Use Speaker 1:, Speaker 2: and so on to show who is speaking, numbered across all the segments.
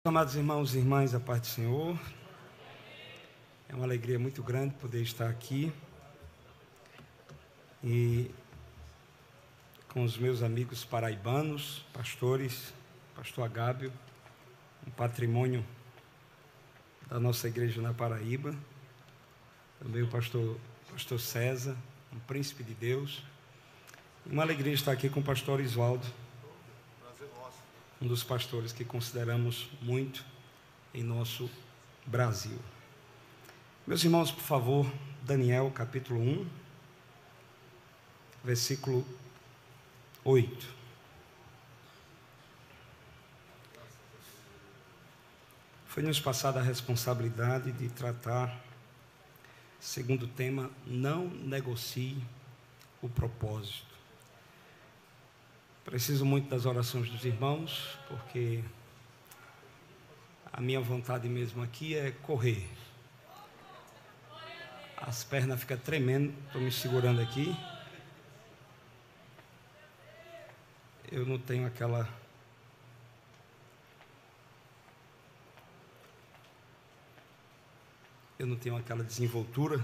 Speaker 1: Amados irmãos e irmãs, a paz do Senhor. É uma alegria muito grande poder estar aqui e com os meus amigos paraibanos, pastores, pastor Agábio, um patrimônio da nossa igreja na Paraíba, também o pastor César, um príncipe de Deus. Uma alegria estar aqui com o pastor Oswaldo, um dos pastores que consideramos muito em nosso Brasil. Meus irmãos, por favor, Daniel capítulo 1, versículo 8. Foi-nos passada a responsabilidade de tratar, segundo o tema, não negocie o propósito. Preciso muito das orações dos irmãos, porque a minha vontade mesmo aqui é correr. As pernas ficam tremendo, estou me segurando aqui. Eu não tenho aquela desenvoltura,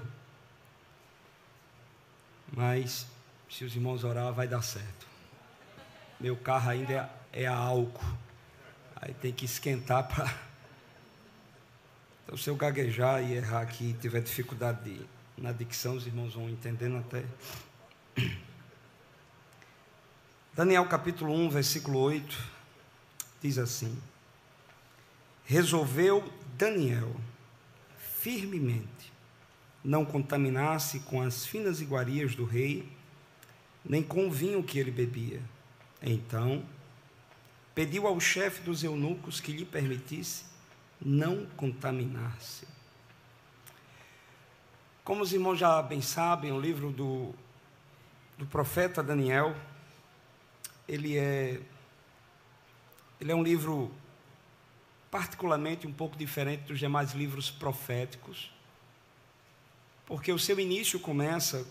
Speaker 1: mas se os irmãos orar, vai dar certo. Meu carro ainda é a álcool, aí tem que esquentar para... Então, se eu gaguejar e errar aqui, tiver dificuldade na dicção, os irmãos vão entendendo até. Daniel capítulo 1, versículo 8, diz assim: resolveu Daniel firmemente não contaminar-se com as finas iguarias do rei, nem com o vinho que ele bebia. Então, pediu ao chefe dos eunucos que lhe permitisse não contaminar-se. Como os irmãos já bem sabem, o livro do profeta Daniel, ele é um livro particularmente um pouco diferente dos demais livros proféticos, porque o seu início começa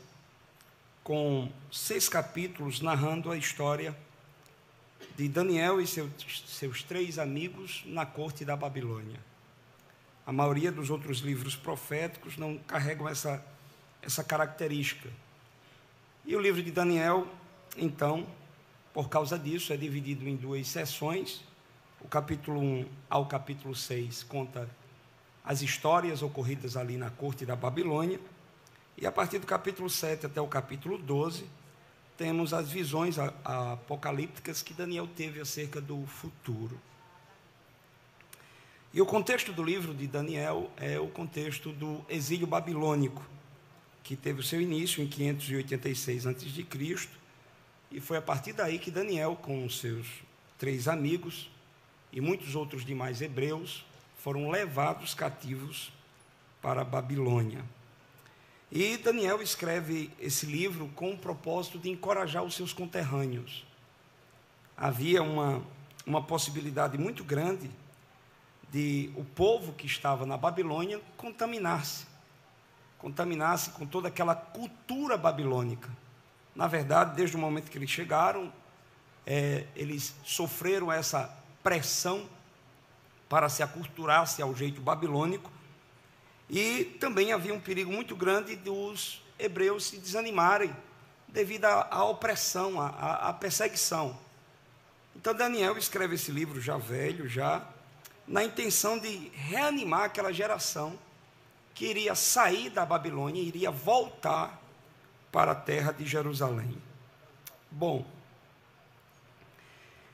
Speaker 1: com 6 capítulos narrando a história de Daniel e seus 3 amigos na corte da Babilônia. A maioria dos outros livros proféticos não carregam essa característica. E o livro de Daniel, então, por causa disso, é dividido em 2 seções. O capítulo 1 ao capítulo 6 conta as histórias ocorridas ali na corte da Babilônia. E a partir do capítulo 7 até o capítulo 12, temos as visões apocalípticas que Daniel teve acerca do futuro. E o contexto do livro de Daniel é o contexto do exílio babilônico, que teve o seu início em 586 a.C., e foi a partir daí que Daniel, com os seus 3 amigos e muitos outros demais hebreus, foram levados cativos para a Babilônia. E Daniel escreve esse livro com o propósito de encorajar os seus conterrâneos. Havia uma possibilidade muito grande de o povo que estava na Babilônia contaminar-se com toda aquela cultura babilônica. Na verdade, desde o momento que eles chegaram, eles sofreram essa pressão para se aculturar-se ao jeito babilônico. E também havia um perigo muito grande dos hebreus se desanimarem devido à opressão, à perseguição. Então Daniel escreve esse livro já velho, na intenção de reanimar aquela geração que iria sair da Babilônia e iria voltar para a terra de Jerusalém. Bom,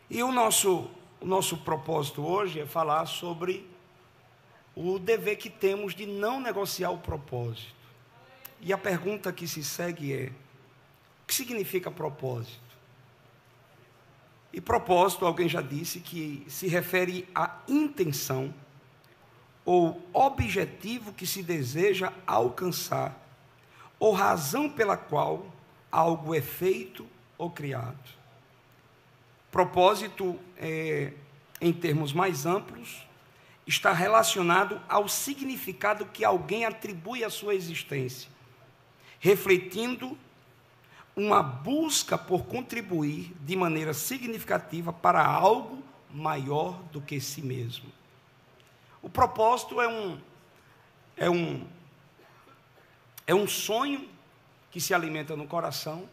Speaker 1: e o nosso propósito hoje é falar sobre o dever que temos de não negociar o propósito. E a pergunta que se segue é: o que significa propósito? E propósito, alguém já disse, que se refere à intenção ou objetivo que se deseja alcançar, ou razão pela qual algo é feito ou criado. Propósito, em termos mais amplos, está relacionado ao significado que alguém atribui à sua existência, refletindo uma busca por contribuir de maneira significativa para algo maior do que si mesmo. O propósito é um sonho que se alimenta no coração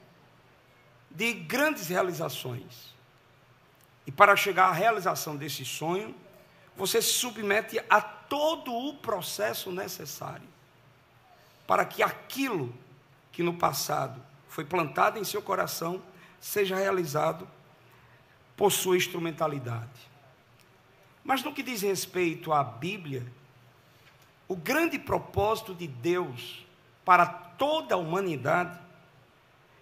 Speaker 1: de grandes realizações. E para chegar à realização desse sonho, você se submete a todo o processo necessário para que aquilo que no passado foi plantado em seu coração seja realizado por sua instrumentalidade. Mas no que diz respeito à Bíblia, o grande propósito de Deus para toda a humanidade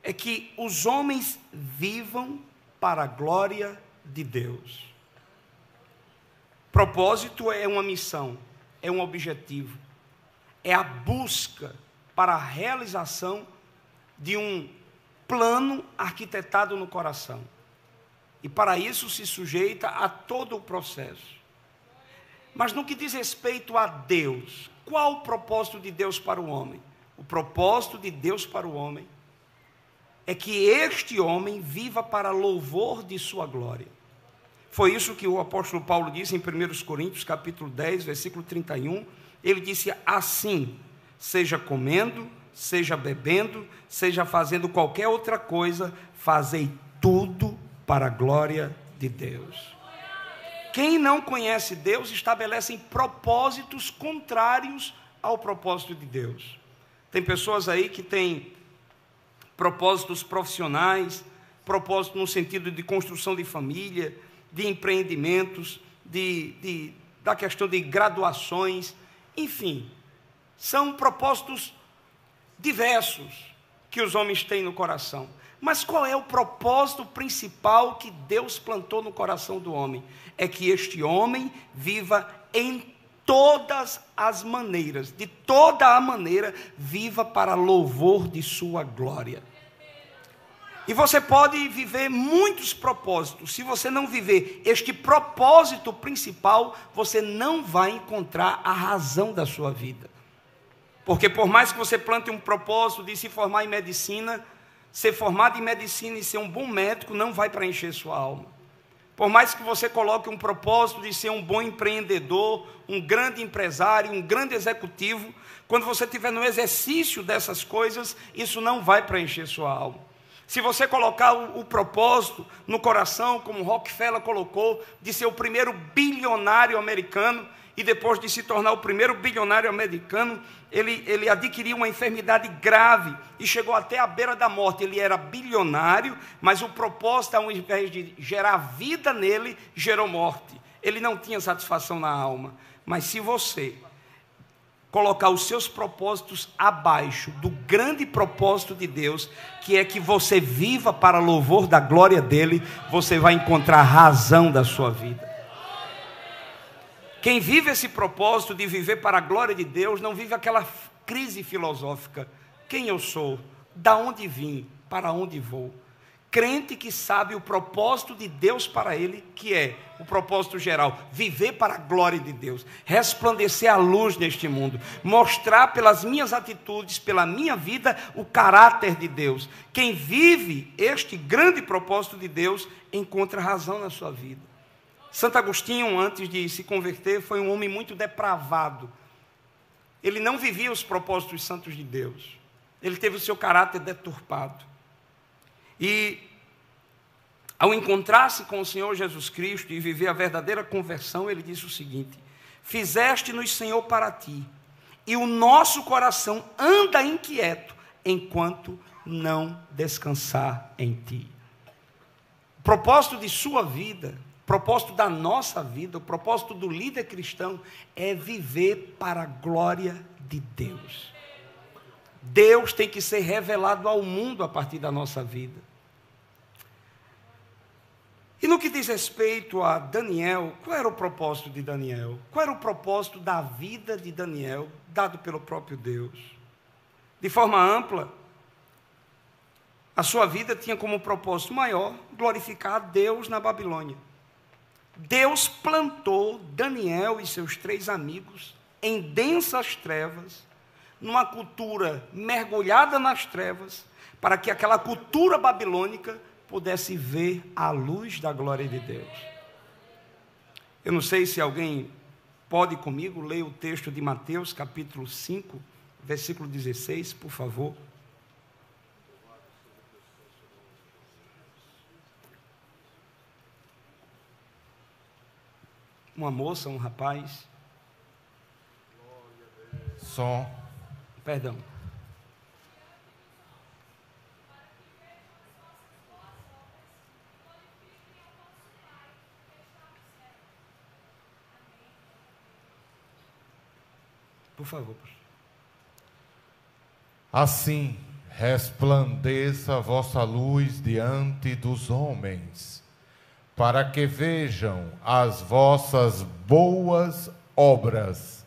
Speaker 1: é que os homens vivam para a glória de Deus. Propósito é uma missão, é um objetivo, é a busca para a realização de um plano arquitetado no coração. E para isso se sujeita a todo o processo. Mas no que diz respeito a Deus, qual o propósito de Deus para o homem? O propósito de Deus para o homem é que este homem viva para louvor de sua glória. Foi isso que o apóstolo Paulo disse em 1 Coríntios, capítulo 10, versículo 31. Ele disse assim: seja comendo, seja bebendo, seja fazendo qualquer outra coisa, fazei tudo para a glória de Deus. Quem não conhece Deus estabelece propósitos contrários ao propósito de Deus. Tem pessoas aí que têm propósitos profissionais, propósito no sentido de construção de família, de empreendimentos, da questão de graduações, enfim, são propósitos diversos que os homens têm no coração. Mas qual é o propósito principal que Deus plantou no coração do homem? É que este homem viva em todas as maneiras, de toda a maneira, viva para louvor de sua glória. E você pode viver muitos propósitos. Se você não viver este propósito principal, você não vai encontrar a razão da sua vida. Porque por mais que você plante um propósito de se formar em medicina, ser formado em medicina e ser um bom médico não vai preencher sua alma. Por mais que você coloque um propósito de ser um bom empreendedor, um grande empresário, um grande executivo, quando você estiver no exercício dessas coisas, isso não vai preencher sua alma. Se você colocar o propósito no coração, como Rockefeller colocou, de ser o primeiro bilionário americano, e depois de se tornar o primeiro bilionário americano, ele adquiriu uma enfermidade grave e chegou até a beira da morte. Ele era bilionário, mas o propósito, ao invés de gerar vida nele, gerou morte. Ele não tinha satisfação na alma. Mas se você colocar os seus propósitos abaixo do grande propósito de Deus, que é que você viva para louvor da glória dele, você vai encontrar a razão da sua vida. Quem vive esse propósito de viver para a glória de Deus, não vive aquela crise filosófica. Quem eu sou? Da onde vim? Para onde vou? Crente que sabe o propósito de Deus para ele, que é o propósito geral, viver para a glória de Deus, resplandecer a luz neste mundo, mostrar pelas minhas atitudes, pela minha vida, o caráter de Deus. Quem vive este grande propósito de Deus, encontra razão na sua vida. Santo Agostinho, antes de se converter, foi um homem muito depravado. Ele não vivia os propósitos santos de Deus. Ele teve o seu caráter deturpado. E, ao encontrar-se com o Senhor Jesus Cristo e viver a verdadeira conversão, ele disse o seguinte: fizeste-nos, Senhor, para ti, e o nosso coração anda inquieto, enquanto não descansar em ti. O propósito de sua vida, o propósito da nossa vida, o propósito do líder cristão é viver para a glória de Deus. Deus tem que ser revelado ao mundo a partir da nossa vida. E no que diz respeito a Daniel, qual era o propósito de Daniel? Qual era o propósito da vida de Daniel, dado pelo próprio Deus? De forma ampla, a sua vida tinha como propósito maior glorificar a Deus na Babilônia. Deus plantou Daniel e seus 3 amigos em densas trevas, numa cultura mergulhada nas trevas, para que aquela cultura babilônica pudesse ver a luz da glória de Deus. Eu não sei se alguém pode comigo ler o texto de Mateus, capítulo 5, versículo 16, por favor. Uma moça, um rapaz.
Speaker 2: Som.
Speaker 1: Perdão. Por favor.
Speaker 2: Assim resplandeça a vossa luz diante dos homens, para que vejam as vossas boas obras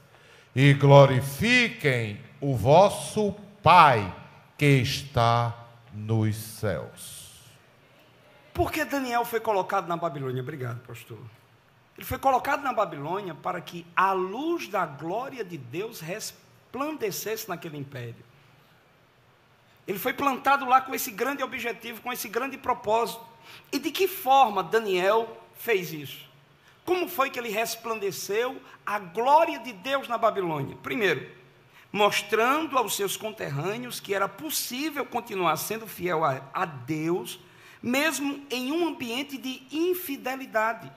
Speaker 2: e glorifiquem o vosso Pai que está nos céus.
Speaker 1: Por que Daniel foi colocado na Babilônia? Obrigado, pastor. Ele foi colocado na Babilônia para que a luz da glória de Deus resplandecesse naquele império. Ele foi plantado lá com esse grande objetivo, com esse grande propósito. E de que forma Daniel fez isso? Como foi que ele resplandeceu a glória de Deus na Babilônia? Primeiro, mostrando aos seus conterrâneos que era possível continuar sendo fiel a Deus, mesmo em um ambiente de infidelidade.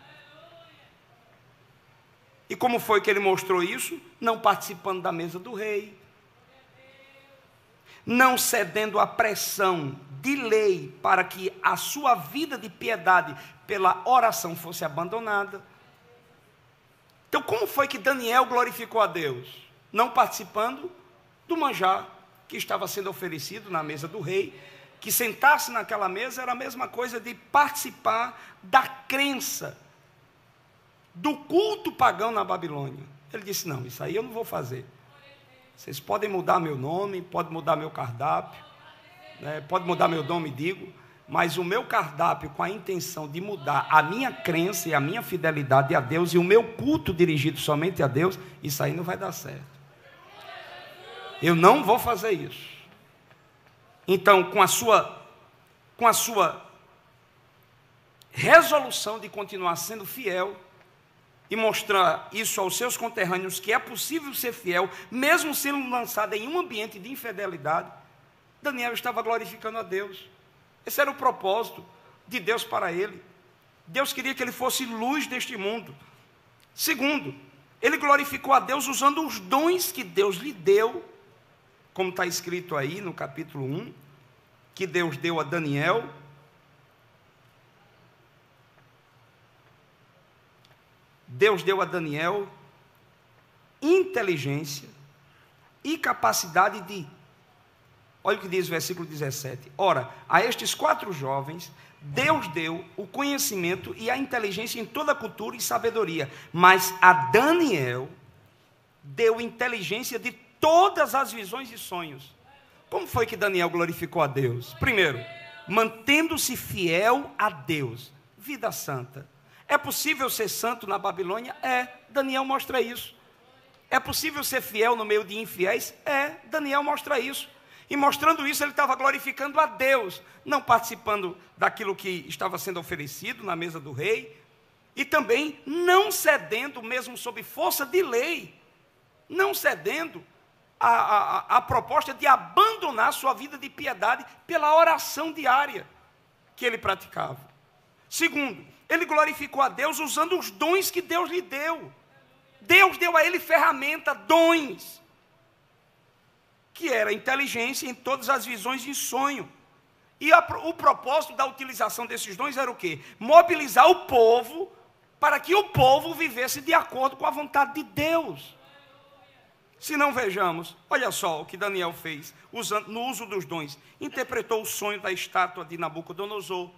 Speaker 1: E como foi que ele mostrou isso? Não participando da mesa do rei, não cedendo à pressão de lei para que a sua vida de piedade pela oração fosse abandonada. Então, como foi que Daniel glorificou a Deus? Não participando do manjar que estava sendo oferecido na mesa do rei, que sentar-se naquela mesa era a mesma coisa de participar da crença, do culto pagão na Babilônia. Ele disse, não, isso aí eu não vou fazer. Vocês podem mudar meu nome, podem mudar meu cardápio, né, podem mudar meu nome, digo, mas o meu cardápio com a intenção de mudar a minha crença e a minha fidelidade a Deus e o meu culto dirigido somente a Deus, isso aí não vai dar certo. Eu não vou fazer isso. Então, com a sua resolução de continuar sendo fiel, e mostrar isso aos seus conterrâneos, que é possível ser fiel, mesmo sendo lançado em um ambiente de infidelidade, Daniel estava glorificando a Deus. Esse era o propósito de Deus para ele. Deus queria que ele fosse luz deste mundo. Segundo, ele glorificou a Deus usando os dons que Deus lhe deu, como está escrito aí no capítulo 1, que Deus deu a Daniel. Deus deu a Daniel inteligência e capacidade de... Olha o que diz o versículo 17. Ora, a estes 4 jovens, Deus deu o conhecimento e a inteligência em toda a cultura e sabedoria. Mas a Daniel deu inteligência de todas as visões e sonhos. Como foi que Daniel glorificou a Deus? Primeiro, mantendo-se fiel a Deus. Vida santa. É possível ser santo na Babilônia? É. Daniel mostra isso. É possível ser fiel no meio de infiéis? É. Daniel mostra isso. E mostrando isso, ele estava glorificando a Deus, não participando daquilo que estava sendo oferecido na mesa do rei, e também não cedendo, mesmo sob força de lei, não cedendo a proposta de abandonar sua vida de piedade pela oração diária que ele praticava. Segundo, ele glorificou a Deus usando os dons que Deus lhe deu. Deus deu a ele ferramenta, dons, que era inteligência em todas as visões e sonho. E o propósito da utilização desses dons era o quê? Mobilizar o povo para que o povo vivesse de acordo com a vontade de Deus. Se não vejamos, olha só o que Daniel fez no uso dos dons. Interpretou o sonho da estátua de Nabucodonosor,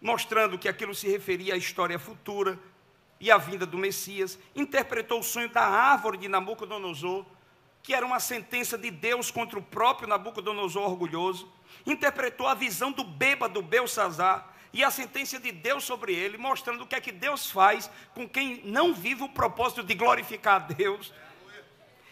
Speaker 1: mostrando que aquilo se referia à história futura e à vinda do Messias. Interpretou o sonho da árvore de Nabucodonosor, que era uma sentença de Deus contra o próprio Nabucodonosor orgulhoso. Interpretou a visão do bêbado Belsazzar e a sentença de Deus sobre ele, mostrando o que é que Deus faz com quem não vive o propósito de glorificar a Deus.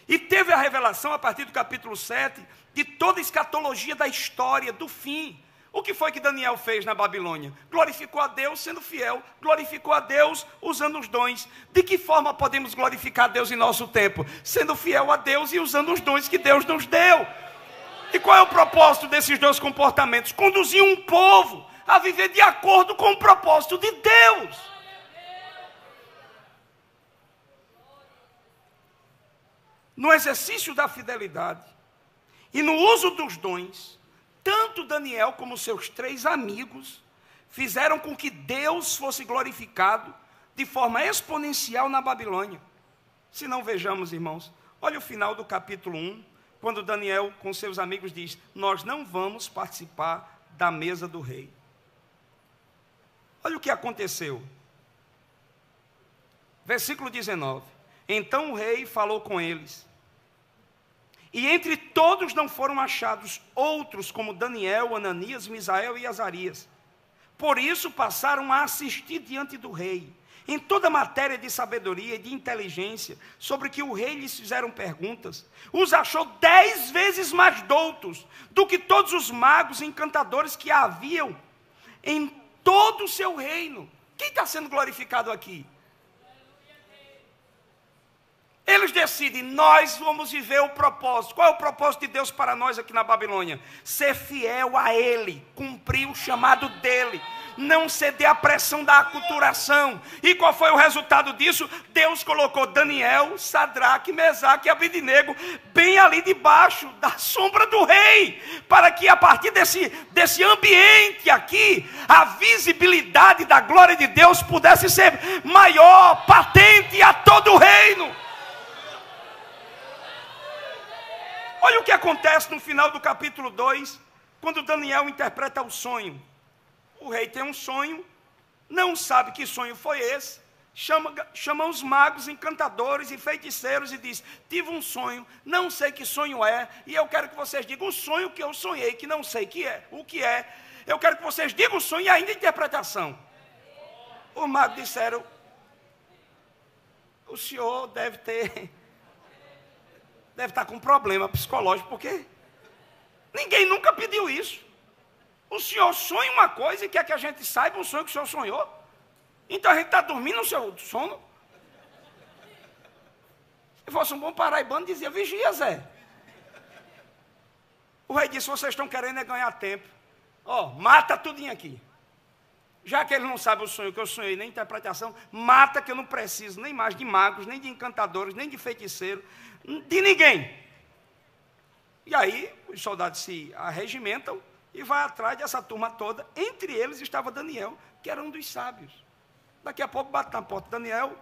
Speaker 1: E teve a revelação, a partir do capítulo 7, de toda a escatologia da história, do fim. O que foi que Daniel fez na Babilônia? Glorificou a Deus sendo fiel, glorificou a Deus usando os dons. De que forma podemos glorificar a Deus em nosso tempo? Sendo fiel a Deus e usando os dons que Deus nos deu. E qual é o propósito desses dois comportamentos? Conduzir um povo a viver de acordo com o propósito de Deus. No exercício da fidelidade e no uso dos dons, tanto Daniel como seus 3 amigos fizeram com que Deus fosse glorificado de forma exponencial na Babilônia. Se não, vejamos, irmãos, olha o final do capítulo 1, quando Daniel com seus amigos diz: nós não vamos participar da mesa do rei. Olha o que aconteceu. Versículo 19. Então o rei falou com eles, e entre todos não foram achados outros como Daniel, Ananias, Misael e Azarias. Por isso passaram a assistir diante do rei, em toda matéria de sabedoria e de inteligência, sobre que o rei lhes fizeram perguntas. Os achou 10 vezes mais doutos do que todos os magos e encantadores que haviam em todo o seu reino. Quem está sendo glorificado aqui? Eles decidem: nós vamos viver o propósito. Qual é o propósito de Deus para nós aqui na Babilônia? Ser fiel a Ele, cumprir o chamado dEle, não ceder à pressão da aculturação. E qual foi o resultado disso? Deus colocou Daniel, Sadraque, Mesaque e Abednego bem ali debaixo da sombra do rei, para que a partir desse ambiente aqui, a visibilidade da glória de Deus pudesse ser maior, patente a todo o reino. Olha o que acontece no final do capítulo 2, quando Daniel interpreta o sonho. O rei tem um sonho, não sabe que sonho foi esse, chama os magos, encantadores e feiticeiros e diz: tive um sonho, não sei que sonho é, e eu quero que vocês digam o sonho que eu sonhei, que não sei o que é. Eu quero que vocês digam o sonho e ainda a interpretação. Os magos disseram: o senhor deve estar com um problema psicológico, porque ninguém nunca pediu isso. O senhor sonha uma coisa e quer que a gente saiba o sonho que o senhor sonhou. Então a gente está dormindo no seu sono. Se fosse um bom paraibano, dizia: vigia, Zé. O rei disse: vocês estão querendo é ganhar tempo. Mata tudinho aqui. Já que ele não sabe o sonho que eu sonhei, nem interpretação, mata, que eu não preciso nem mais de magos, nem de encantadores, nem de feiticeiro, de ninguém. E aí os soldados se arregimentam e vai atrás dessa turma toda. Entre eles estava Daniel, que era um dos sábios. Daqui a pouco bate na porta. Daniel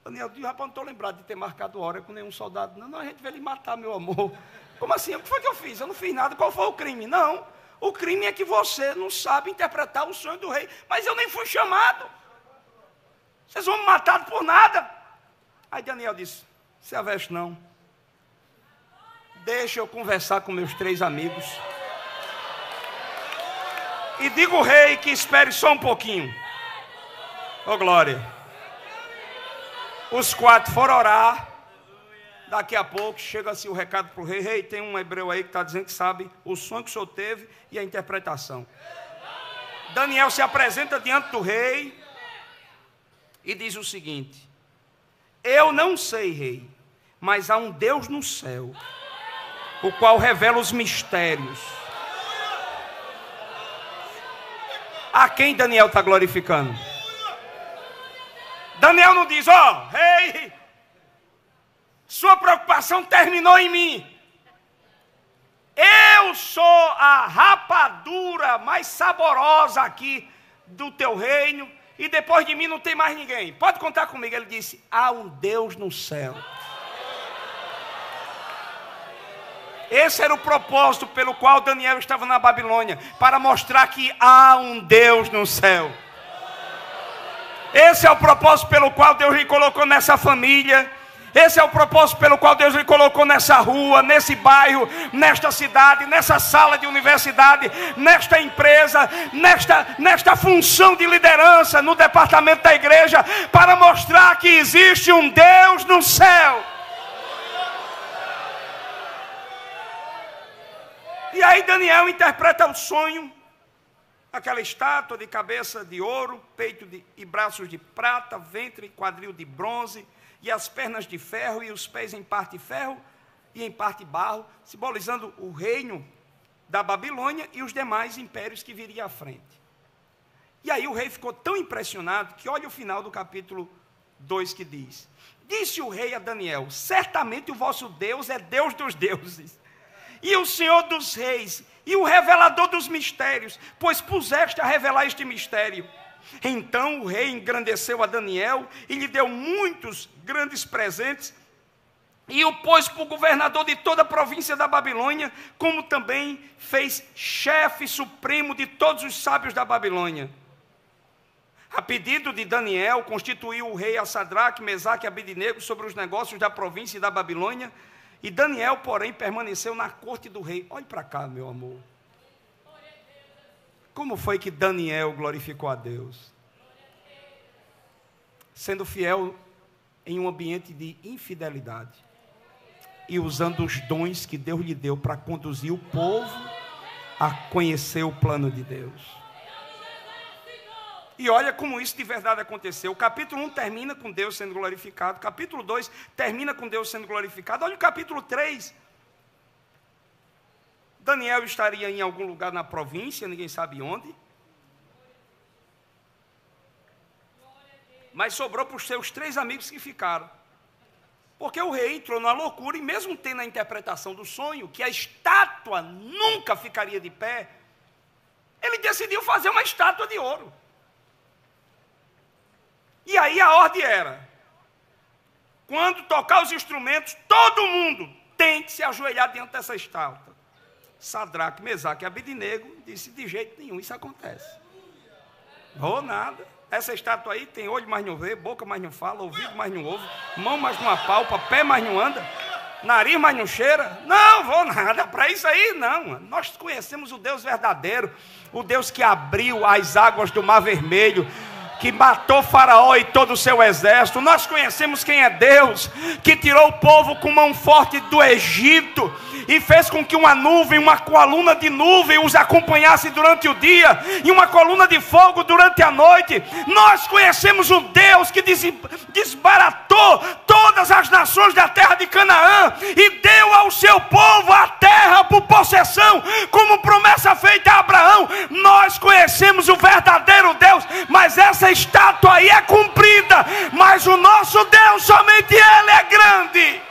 Speaker 1: diz: rapaz, não estou lembrado de ter marcado hora com nenhum soldado. Não, a gente veio lhe matar, meu amor. Como assim? O que foi que eu fiz? Eu não fiz nada. Qual foi o crime? Não, o crime é que você não sabe interpretar o sonho do rei. Mas eu nem fui chamado. Vocês vão me matar por nada. Aí Daniel disse: se aveste não. Deixa eu conversar com meus 3 amigos. E diga ao rei que espere só um pouquinho. Ô glória. Os 4 foram orar. Daqui a pouco chega-se o recado para o rei: rei, tem um hebreu aí que está dizendo que sabe o sonho que o senhor teve e a interpretação. Daniel se apresenta diante do rei e diz o seguinte: eu não sei, rei, mas há um Deus no céu, o qual revela os mistérios. A quem Daniel está glorificando? Daniel não diz: rei, sua preocupação terminou em mim. Eu sou a rapadura mais saborosa aqui do teu reino, e depois de mim não tem mais ninguém. Pode contar comigo. Ele disse: há um Deus no céu. Esse era o propósito pelo qual Daniel estava na Babilônia, para mostrar que há um Deus no céu. Esse é o propósito pelo qual Deus lhe colocou nessa família. Esse é o propósito pelo qual Deus lhe colocou nessa rua, nesse bairro, nesta cidade, nessa sala de universidade, nesta empresa, nesta função de liderança, no departamento da igreja, para mostrar que existe um Deus no céu. E aí Daniel interpreta o sonho aquela estátua de cabeça de ouro, peito e braços de prata, ventre e quadril de bronze, e as pernas de ferro, e os pés em parte ferro e em parte barro, simbolizando o reino da Babilônia e os demais impérios que viriam à frente. E aí o rei ficou tão impressionado que olha o final do capítulo 2 que diz: disse o rei a Daniel: certamente o vosso Deus é Deus dos deuses, e o Senhor dos reis, e o revelador dos mistérios, pois puseste a revelar este mistério. Então o rei engrandeceu a Daniel e lhe deu muitos grandes presentes, e o pôs por governador de toda a província da Babilônia, como também fez chefe supremo de todos os sábios da Babilônia. A pedido de Daniel, constituiu o rei a Sadraque, Mesaque e Abednego sobre os negócios da província e da Babilônia, e Daniel, porém, permaneceu na corte do rei. Olhe para cá, meu amor. Como foi que Daniel glorificou a Deus? Sendo fiel em um ambiente de infidelidade e usando os dons que Deus lhe deu para conduzir o povo a conhecer o plano de Deus. E olha como isso de verdade aconteceu. O capítulo 1 termina com Deus sendo glorificado. O capítulo 2 termina com Deus sendo glorificado. Olha o capítulo 3. Daniel estaria em algum lugar na província, ninguém sabe onde. Mas sobrou para os seus 3 amigos que ficaram. Porque o rei entrou numa loucura, e mesmo tendo a interpretação do sonho, que a estátua nunca ficaria de pé, ele decidiu fazer uma estátua de ouro. E aí a ordem era: quando tocar os instrumentos, todo mundo tem que se ajoelhar diante dessa estátua. Sadraque, Mesaque e Abednego disse: de jeito nenhum isso acontece. Ou nada. Essa estátua aí tem olho, mas não vê, boca, mas não fala, ouvido, mas não ouve, mão, mas não apalpa, pé, mas não anda, nariz, mas não cheira. Não vou nada para isso aí, não. Nós conhecemos o Deus verdadeiro, o Deus que abriu as águas do Mar Vermelho, que matou Faraó e todo o seu exército. Nós conhecemos quem é Deus, que tirou o povo com mão forte do Egito e fez com que uma nuvem, uma coluna de nuvem os acompanhasse durante o dia e uma coluna de fogo durante a noite. Nós conhecemos o Deus que desbaratou todas as nações da terra de Canaã e deu ao seu povo a terra por possessão, como promessa feita a Abraão. Nós conhecemos o verdadeiro Deus, mas essa estátua aí é cumprida, mas o nosso Deus, somente Ele é grande.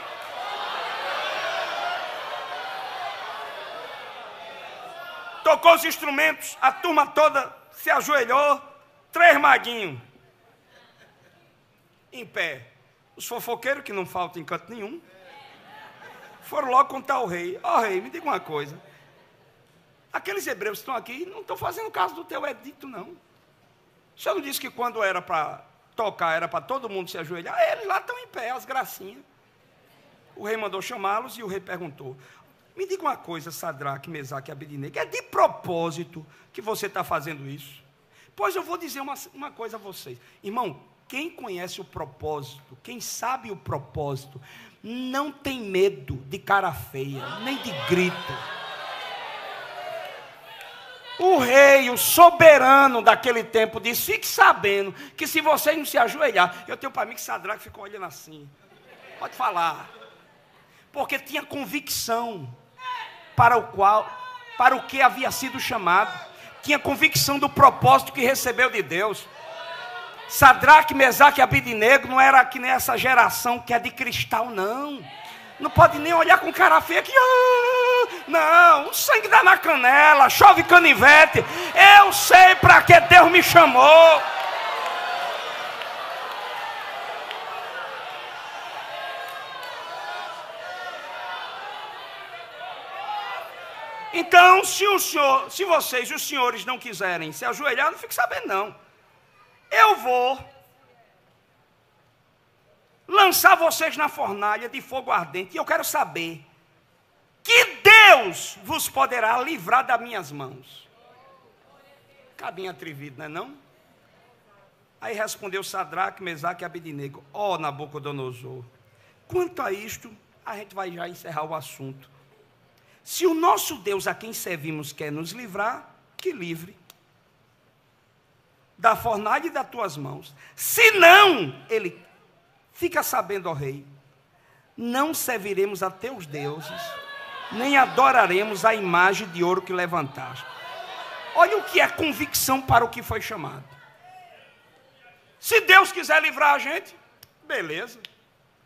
Speaker 1: Tocou os instrumentos, a turma toda se ajoelhou, 3 maguinhos em pé. Os fofoqueiros, que não faltam em canto nenhum, foram logo contar ao rei: ó rei, me diga uma coisa, aqueles hebreus que estão aqui não estão fazendo caso do teu edito, não. O senhor não disse que quando era para tocar, era para todo mundo se ajoelhar? Eles lá estão em pé, as gracinhas. O rei mandou chamá-los e o rei perguntou: me diga uma coisa, Sadraque, Mesaque e Abednego, é de propósito que você está fazendo isso? Pois eu vou dizer uma coisa a vocês. Irmão, quem conhece o propósito, quem sabe o propósito, não tem medo de cara feia, nem de grito. O rei, o soberano daquele tempo, disse: fique sabendo que se vocês não se ajoelhar... Eu tenho para mim que Sadraque ficou olhando assim. Pode falar. Porque tinha convicção para o que havia sido chamado. Tinha convicção do propósito que recebeu de Deus. Sadraque, Mesaque e Abednego não era que nem essa geração que é de cristal, não. Não pode nem olhar com cara feia aqui. Não, o sangue dá na canela, chove canivete. Eu sei para que Deus me chamou. Então, se vocês, os senhores, não quiserem se ajoelhar, não fique sabendo, não. Eu vou lançar vocês na fornalha de fogo ardente. E eu quero saber que Deus vos poderá livrar das minhas mãos. Cabinho atrevido, não é não? Aí respondeu Sadraque, Mesaque e Abednego: ó Nabucodonosor, quanto a isto, a gente vai já encerrar o assunto. Se o nosso Deus a quem servimos quer nos livrar, que livre. da fornalha e das tuas mãos. Se não, ele, fica sabendo, ó rei, não serviremos a teus deuses, nem adoraremos a imagem de ouro que levantaste. Olha o que é convicção para o que foi chamado. Se Deus quiser livrar a gente, beleza.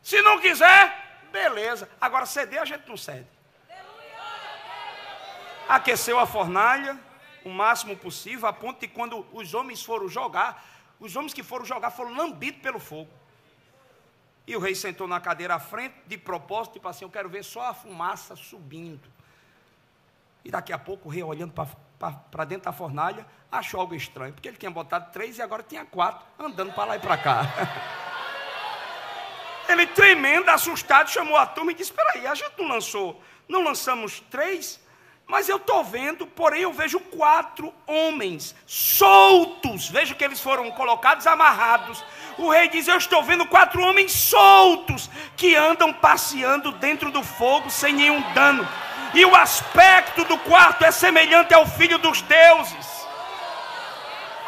Speaker 1: Se não quiser, beleza. Agora ceder a gente não cede. Aqueceu a fornalha o máximo possível, a ponto de quando os homens foram jogar, os homens que foram jogar foram lambidos pelo fogo. E o rei sentou na cadeira à frente, de propósito, tipo assim, eu quero ver só a fumaça subindo. E daqui a pouco o rei, olhando para dentro da fornalha, achou algo estranho, porque ele tinha botado 3 e agora tinha 4, andando para lá e para cá. Ele, tremendo, assustado, chamou a turma e disse, espera aí, a gente não lançamos 3? Mas eu estou vendo, porém eu vejo 4 homens soltos. Veja que eles foram colocados amarrados. O rei diz, eu estou vendo 4 homens soltos, que andam passeando dentro do fogo sem nenhum dano. E o aspecto do quarto é semelhante ao filho dos deuses.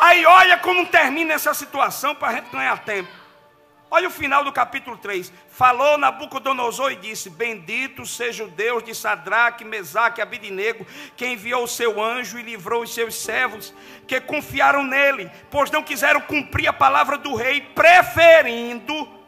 Speaker 1: Aí olha como termina essa situação para a gente ganhar tempo. Olha o final do capítulo 3. Falou Nabucodonosor e disse, bendito seja o Deus de Sadraque, Mesaque e Abidinego, que enviou o seu anjo e livrou os seus servos, que confiaram nele, pois não quiseram cumprir a palavra do rei, preferindo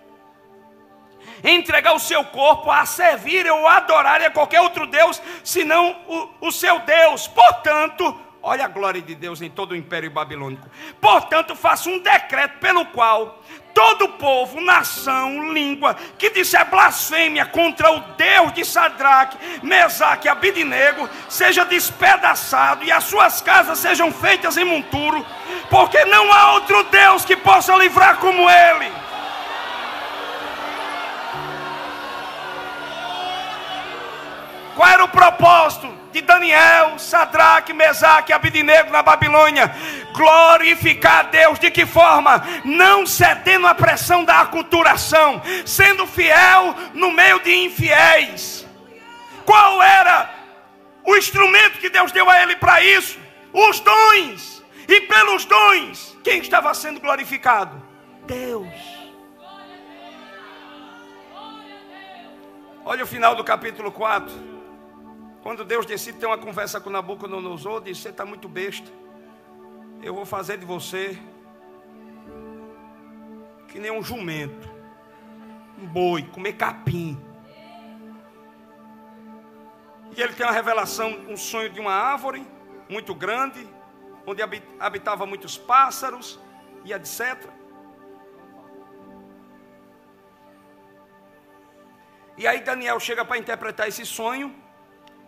Speaker 1: entregar o seu corpo a servir ou adorar a qualquer outro Deus, senão o seu Deus. Portanto, olha a glória de Deus em todo o Império Babilônico. Portanto, faço um decreto pelo qual todo povo, nação, língua, que disser blasfêmia contra o Deus de Sadraque, Mesaque e Abidinego, seja despedaçado e as suas casas sejam feitas em monturo, porque não há outro Deus que possa livrar como ele. Qual era o propósito de Daniel, Sadraque, Mesaque e Abidinego na Babilônia? Glorificar a Deus. De que forma? Não cedendo à pressão da aculturação, sendo fiel no meio de infiéis. Qual era o instrumento que Deus deu a ele para isso? Os dons. E pelos dons, quem estava sendo glorificado? Deus. Olha o final do capítulo 4. Quando Deus decide ter uma conversa com Nabucodonosor, diz, você está muito besta. Eu vou fazer de você que nem um jumento, um boi, comer capim. E ele tem uma revelação, um sonho de uma árvore muito grande, onde habitava muitos pássaros e etc. E aí Daniel chega para interpretar esse sonho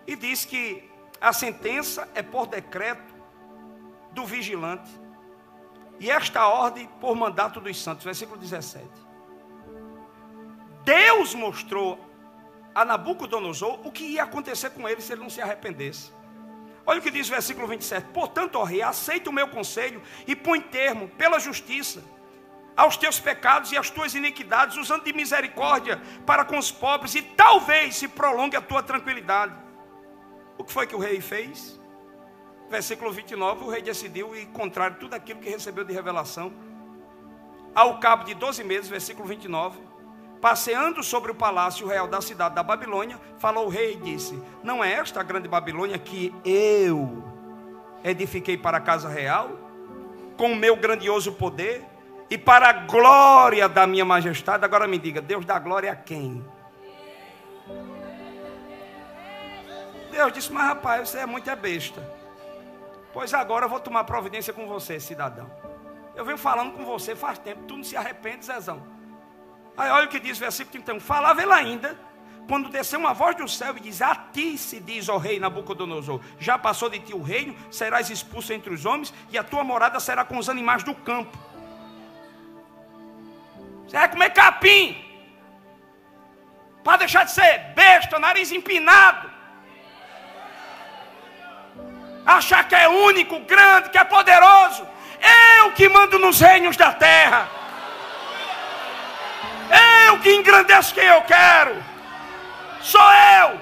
Speaker 1: e diz que a sentença é por decreto do vigilante, e esta ordem por mandato dos santos. Versículo 17. Deus mostrou a Nabucodonosor o que ia acontecer com ele se ele não se arrependesse. Olha o que diz o versículo 27. Portanto, ó rei, aceita o meu conselho e põe termo pela justiça aos teus pecados e às tuas iniquidades, usando de misericórdia para com os pobres, e talvez se prolongue a tua tranquilidade. O que foi que o rei fez? Versículo 29, o rei decidiu ir contrário a tudo aquilo que recebeu de revelação. Ao cabo de 12 meses, versículo 29, passeando sobre o palácio real da cidade da Babilônia, falou o rei e disse, não é esta a grande Babilônia que eu edifiquei para a casa real, com o meu grandioso poder, e para a glória da minha majestade? Agora me diga, Deus dá glória a quem? Deus disse, mas rapaz, você é muito besta. Pois agora eu vou tomar providência com você, cidadão. Eu venho falando com você faz tempo, tu não se arrepende, Zezão. Aí olha o que diz o versículo 31. Falava ele ainda, quando desceu uma voz do céu e diz, a ti se diz, ó rei Nabucodonosor, já passou de ti o reino, serás expulso entre os homens, e a tua morada será com os animais do campo. Você vai comer capim, para deixar de ser besta, nariz empinado, achar que é único, grande, que é poderoso. Eu que mando nos reinos da terra, eu que engrandeço quem eu quero, sou eu.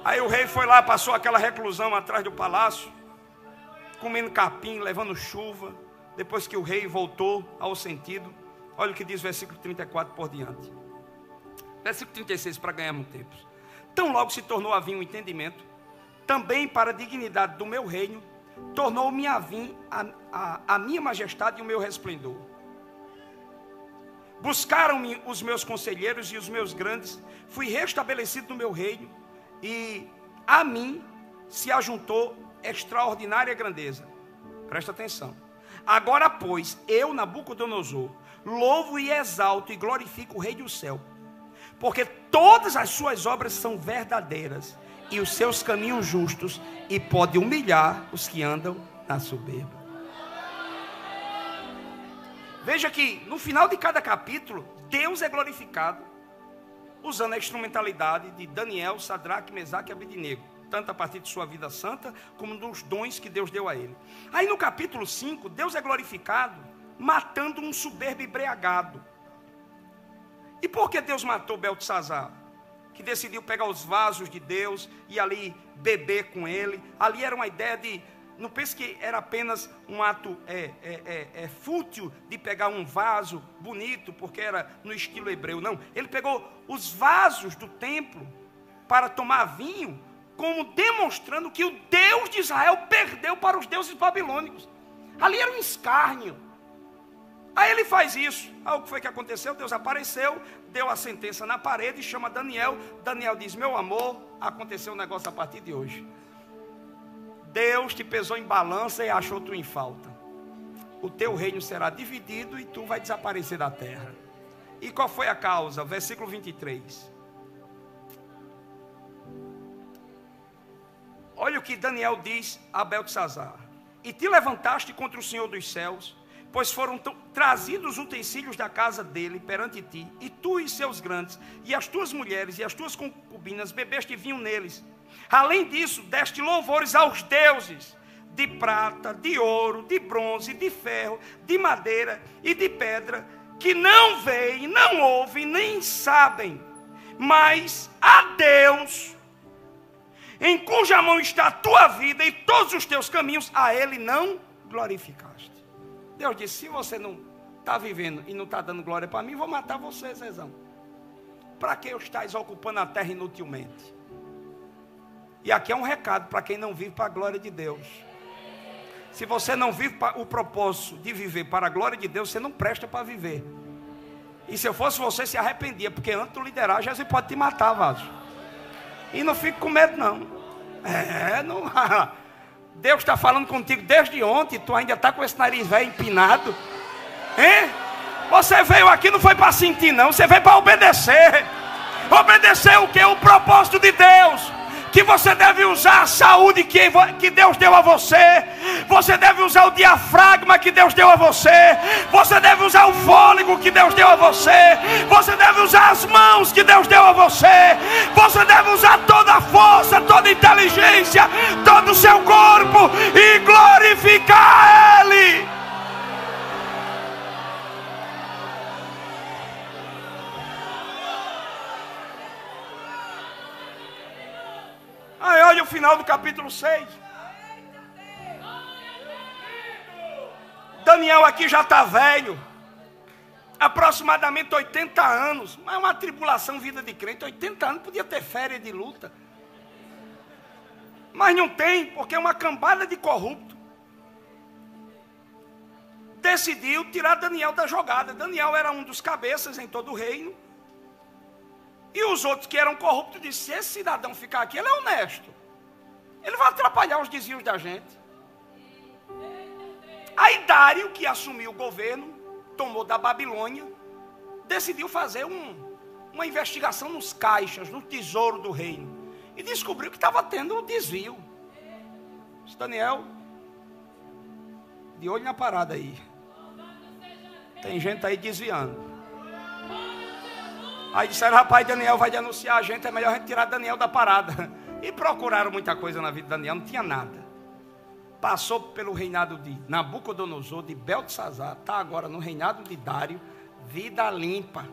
Speaker 1: Aí o rei foi lá, passou aquela reclusão atrás do palácio, comendo capim, levando chuva, depois que o rei voltou ao sentido. Olha o que diz o versículo 34 por diante. Versículo 36, para ganharmos tempo. Tão logo se tornou a vir o entendimento, também para a dignidade do meu reino, tornou-me a vir a minha majestade e o meu resplendor. Buscaram-me os meus conselheiros e os meus grandes, fui restabelecido no meu reino, e a mim se ajuntou extraordinária grandeza. Presta atenção. Agora, pois, eu, Nabucodonosor, louvo e exalto e glorifico o Rei do céu, porque todas as suas obras são verdadeiras, e os seus caminhos justos, e pode humilhar os que andam na soberba. Veja que no final de cada capítulo, Deus é glorificado, usando a instrumentalidade de Daniel, Sadraque, Mesaque e Abednego, tanto a partir de sua vida santa, como dos dons que Deus deu a ele. Aí no capítulo 5, Deus é glorificado, matando um soberbo embriagado. E por que Deus matou Beltesazar? Que decidiu pegar os vasos de Deus e ali beber com ele. Ali era uma ideia de, não pense que era apenas um ato fútil de pegar um vaso bonito, porque era no estilo hebreu. Não, ele pegou os vasos do templo para tomar vinho, como demonstrando que o Deus de Israel perdeu para os deuses babilônicos. Ali era um escárnio. Aí ele faz isso. O que foi que aconteceu? Deus apareceu, deu a sentença na parede, chama Daniel. Daniel diz: meu amor, aconteceu um negócio a partir de hoje. Deus te pesou em balança e achou tu em falta. O teu reino será dividido e tu vai desaparecer da terra. E qual foi a causa? Versículo 23. Olha o que Daniel diz a Beltesazar: e te levantaste contra o Senhor dos céus, pois foram trazidos utensílios da casa dele perante ti, e tu e seus grandes, e as tuas mulheres, e as tuas concubinas, bebeste vinho neles. Além disso, deste louvores aos deuses, de prata, de ouro, de bronze, de ferro, de madeira e de pedra, que não veem, não ouvem, nem sabem, mas a Deus, em cuja mão está a tua vida e todos os teus caminhos, a ele não glorificaste. Deus disse: se você não está vivendo e não está dando glória para mim, vou matar você, Zezão. Para que estás ocupando a terra inutilmente? E aqui é um recado para quem não vive para a glória de Deus. Se você não vive para o propósito de viver para a glória de Deus, você não presta para viver. E se eu fosse você, se arrependia, porque antes de liderar, Jesus pode te matar, vaso. E não fique com medo, não. Não. Deus está falando contigo desde ontem. Tu ainda está com esse nariz velho empinado. Hein? Você veio aqui não foi para sentir, não. Você veio para obedecer. Obedecer o que? O propósito de Deus. Que você deve usar a saúde que Deus deu a você. Você deve usar o diafragma que Deus deu a você. Você deve usar o fôlego que Deus deu a você. Você deve usar as mãos que Deus deu a você. Você deve usar toda a força, toda a inteligência, todo o seu corpo e glorificar Ele. Aí olha o final do capítulo 6. Daniel aqui já está velho, aproximadamente 80 anos. Mas é uma tribulação, vida de crente. 80 anos, podia ter férias de luta. Mas não tem, porque é uma cambada de corrupto decidiu tirar Daniel da jogada. Daniel era um dos cabeças em todo o reino. E os outros que eram corruptos disseram: se esse cidadão ficar aqui, ele é honesto. Ele vai atrapalhar os desvios da gente. Aí Dário, que assumiu o governo, tomou da Babilônia, decidiu fazer uma investigação nos caixas, no tesouro do reino. E descobriu que estava tendo um desvio. Disse: Daniel, de olho na parada aí. Tem gente aí desviando. Aí disseram: rapaz, Daniel vai denunciar a gente, é melhor a gente tirar Daniel da parada. E procuraram muita coisa na vida de Daniel, não tinha nada. Passou pelo reinado de Nabucodonosor, de Beltesazar, está agora no reinado de Dário, vida limpa.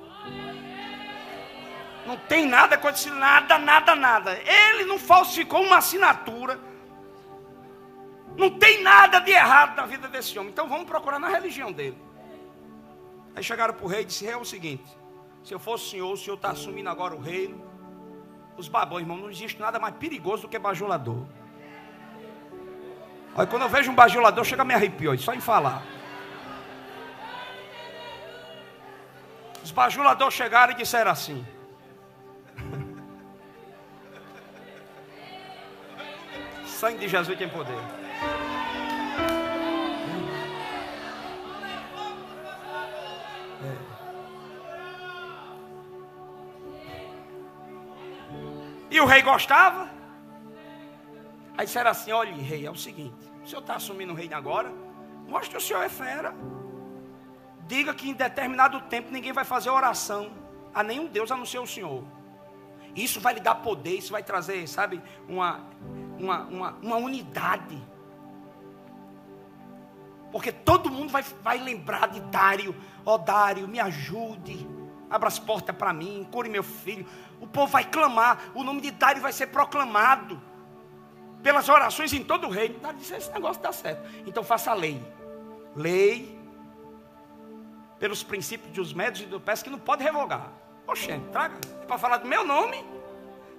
Speaker 1: Não tem nada acontecido, nada. Ele não falsificou uma assinatura. Não tem nada de errado na vida desse homem. Então vamos procurar na religião dele. Aí chegaram para o rei e disse: rei, é o seguinte, se eu fosse o senhor está assumindo agora o reino. Os babões, irmão, não existe nada mais perigoso do que bajulador. Olha, quando eu vejo um bajulador, chega a me arrepiar, só em falar. Os bajuladores chegaram e disseram assim: sangue de Jesus tem poder. E o rei gostava. Aí disseram assim: olha, rei, é o seguinte, o senhor está assumindo o reino agora, mostre que o senhor é fera. Diga que em determinado tempo ninguém vai fazer oração a nenhum Deus a não ser o senhor. Isso vai lhe dar poder, isso vai trazer, sabe, uma unidade. Porque todo mundo vai lembrar de Dário. Ó Dário, me ajude, abra as portas para mim, cure meu filho. O povo vai clamar, o nome de Dário vai ser proclamado pelas orações em todo o reino. Dário disse: esse negócio dá certo, então faça a lei. Lei pelos princípios dos médios e do Persas, que não pode revogar. Oxê, traga, é para falar do meu nome.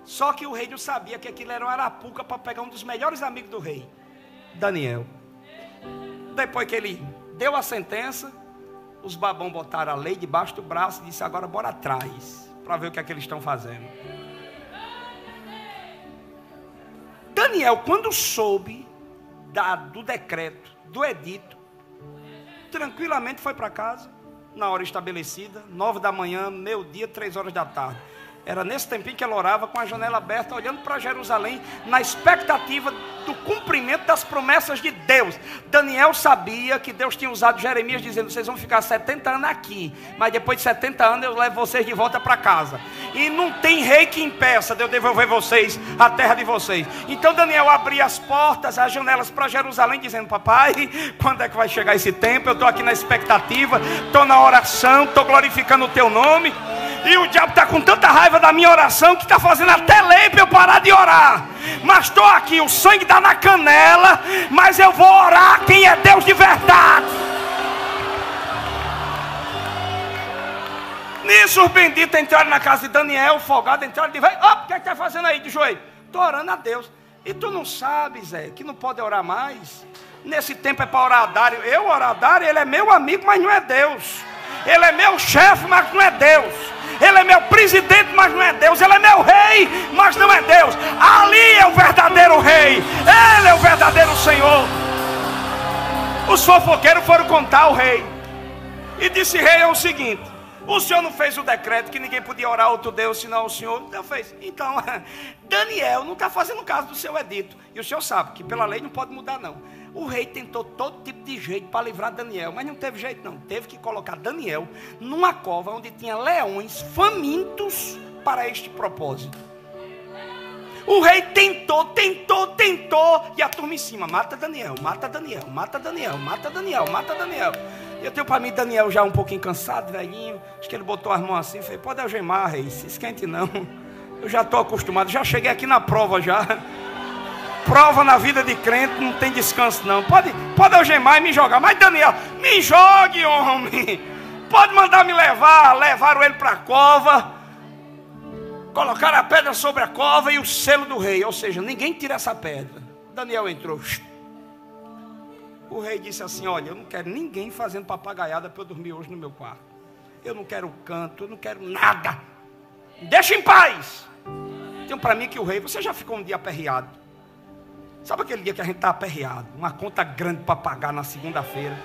Speaker 1: Só que o rei não sabia que aquilo era uma arapuca para pegar um dos melhores amigos do rei, Daniel. Depois que ele deu a sentença, os babão botaram a lei debaixo do braço e disse: agora bora atrás, para ver o que é que eles estão fazendo. Daniel, quando soube do decreto, do edito, tranquilamente foi para casa, na hora estabelecida, 9 da manhã, meio-dia, 3 horas da tarde. Era nesse tempinho que ela orava, com a janela aberta, olhando para Jerusalém, na expectativa do cumprimento das promessas de Deus. Daniel sabia que Deus tinha usado Jeremias, dizendo: vocês vão ficar 70 anos aqui, mas depois de 70 anos eu levo vocês de volta para casa. E não tem rei que impeça de eu devolver vocês à terra de vocês. Então Daniel abria as portas, as janelas para Jerusalém, dizendo: papai, quando é que vai chegar esse tempo? Eu estou aqui na expectativa, estou na oração, estou glorificando o teu nome. E o diabo está com tanta raiva da minha oração que está fazendo até lei para eu parar de orar. Mas estou aqui, o sangue está na canela, mas eu vou orar quem é Deus de verdade. Nisso os benditos entraram na casa de Daniel, folgado, entraram e disseram: o que está fazendo aí de joelho? Estou orando a Deus. E tu não sabes, Zé, que não pode orar mais? Nesse tempo é para orar a Dário. Eu orar a Dário, ele é meu amigo, mas não é Deus. Ele é meu chefe, mas não é Deus. Ele é meu presidente, mas não é Deus. Ele é meu rei, mas não é Deus. Ali é o verdadeiro rei. Ele é o verdadeiro Senhor. Os fofoqueiros foram contar ao rei e disse: rei, é o seguinte, o senhor não fez o decreto que ninguém podia orar a outro Deus senão o senhor? Não fez. Então Daniel não está fazendo caso do seu edito. E o senhor sabe que pela lei não pode mudar não. O rei tentou todo tipo de jeito para livrar Daniel, mas não teve jeito não. Teve que colocar Daniel numa cova onde tinha leões famintos para este propósito. O rei tentou, e a turma em cima: mata Daniel, mata Daniel, mata Daniel, mata Daniel, mata Daniel. Eu tenho para mim Daniel já um pouquinho cansado, velhinho. Acho que ele botou as mãos assim e falei: pode algemar, rei, se esquente não. Eu já estou acostumado, já cheguei aqui na prova já. Prova na vida de crente não tem descanso não. Pode algemar e me jogar. Mas Daniel, me jogue, homem. Pode mandar me levar. Levaram ele para a cova, colocaram a pedra sobre a cova e o selo do rei. Ou seja, ninguém tira essa pedra. Daniel entrou. O rei disse assim: olha, eu não quero ninguém fazendo papagaiada para eu dormir hoje no meu quarto. Eu não quero canto, eu não quero nada. Deixa em paz. Tem para mim que o rei, você já ficou um dia aperreado? Sabe aquele dia que a gente está aperreado, uma conta grande para pagar na segunda-feira,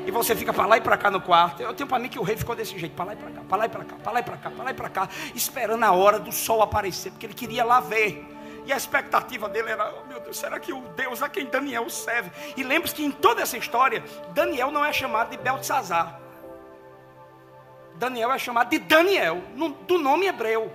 Speaker 1: e você fica para lá e para cá no quarto? Eu tenho para mim que o rei ficou desse jeito, para lá e para cá, para lá e para cá, para lá e para cá, para lá e para cá, esperando a hora do sol aparecer, porque ele queria lá ver. E a expectativa dele era: oh, meu Deus, será que o Deus a quem Daniel serve? E lembre-se que em toda essa história, Daniel não é chamado de Beltesazar. Daniel é chamado de Daniel, do nome hebreu.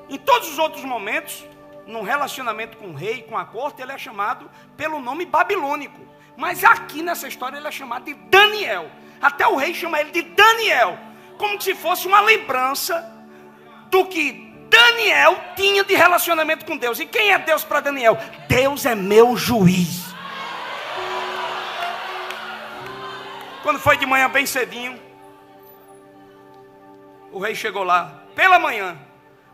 Speaker 1: Em todos os outros momentos, num relacionamento com o rei, com a corte, ele é chamado pelo nome babilônico. Mas aqui nessa história ele é chamado de Daniel. Até o rei chama ele de Daniel, como se fosse uma lembrança do que Daniel tinha de relacionamento com Deus. E quem é Deus para Daniel? Deus é meu juiz. Quando foi de manhã bem cedinho, o rei chegou lá, pela manhã.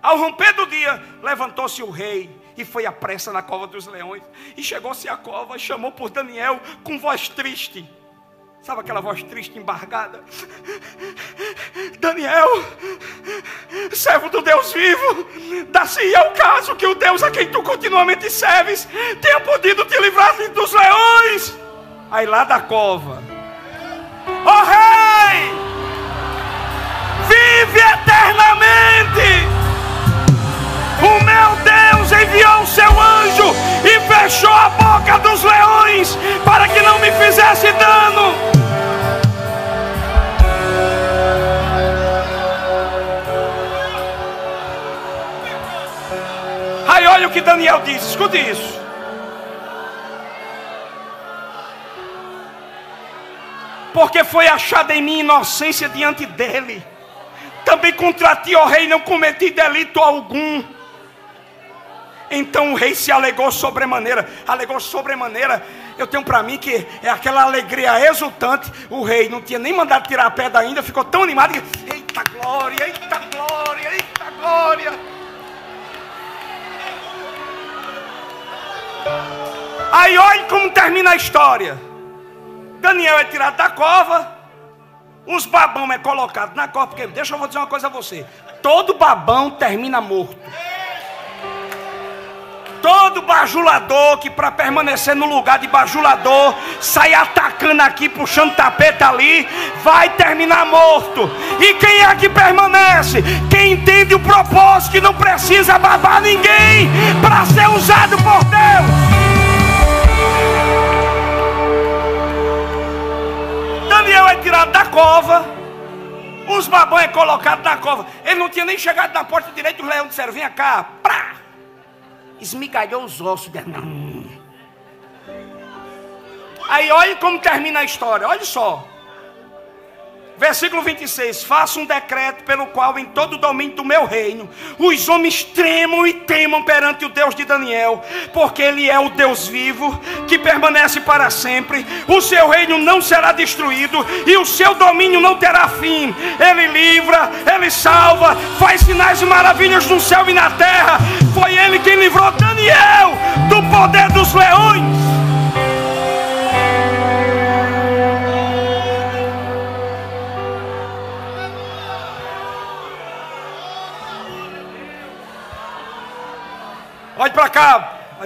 Speaker 1: Ao romper do dia, levantou-se o rei e foi à pressa na cova dos leões. E chegou-se à cova e chamou por Daniel com voz triste. Sabe aquela voz triste, embargada? Daniel, servo do Deus vivo, dá-se-ia o caso que o Deus a quem tu continuamente serves tenha podido te livrar dos leões. Aí lá da cova: ó rei, vive eternamente. O meu Deus enviou o seu anjo e fechou a boca dos leões para que não me fizesse dano. Aí olha o que Daniel disse, escute isso. Porque foi achada em mim inocência diante dele. Também contra ti, ó rei, não cometi delito algum. Então o rei se alegou sobremaneira. Alegou sobremaneira. Eu tenho para mim que é aquela alegria exultante. O rei não tinha nem mandado tirar a pedra ainda. Ficou tão animado que, eita glória, eita glória, eita glória. Aí olha como termina a história. Daniel é tirado da cova. Os babão é colocado na cova. Porque, deixa eu dizer uma coisa a você. Todo babão termina morto. Todo bajulador que para permanecer no lugar de bajulador sai atacando aqui, puxando tapeta ali, vai terminar morto. E quem é que permanece? Quem entende o propósito, que não precisa babar ninguém para ser usado por Deus. Daniel é tirado da cova. Os babão é colocado na cova. Ele não tinha nem chegado na porta direita. Os leões disseram: venha cá, prá! Esmigalhou os ossos dela. Aí olha como termina a história. Olha só. Versículo 26. Faça um decreto pelo qual em todo o domínio do meu reino os homens tremam e temam perante o Deus de Daniel, porque ele é o Deus vivo que permanece para sempre. O seu reino não será destruído e o seu domínio não terá fim. Ele livra, ele salva, faz sinais e maravilhas no céu e na terra. Foi ele quem livrou Daniel do poder dos leões. Olha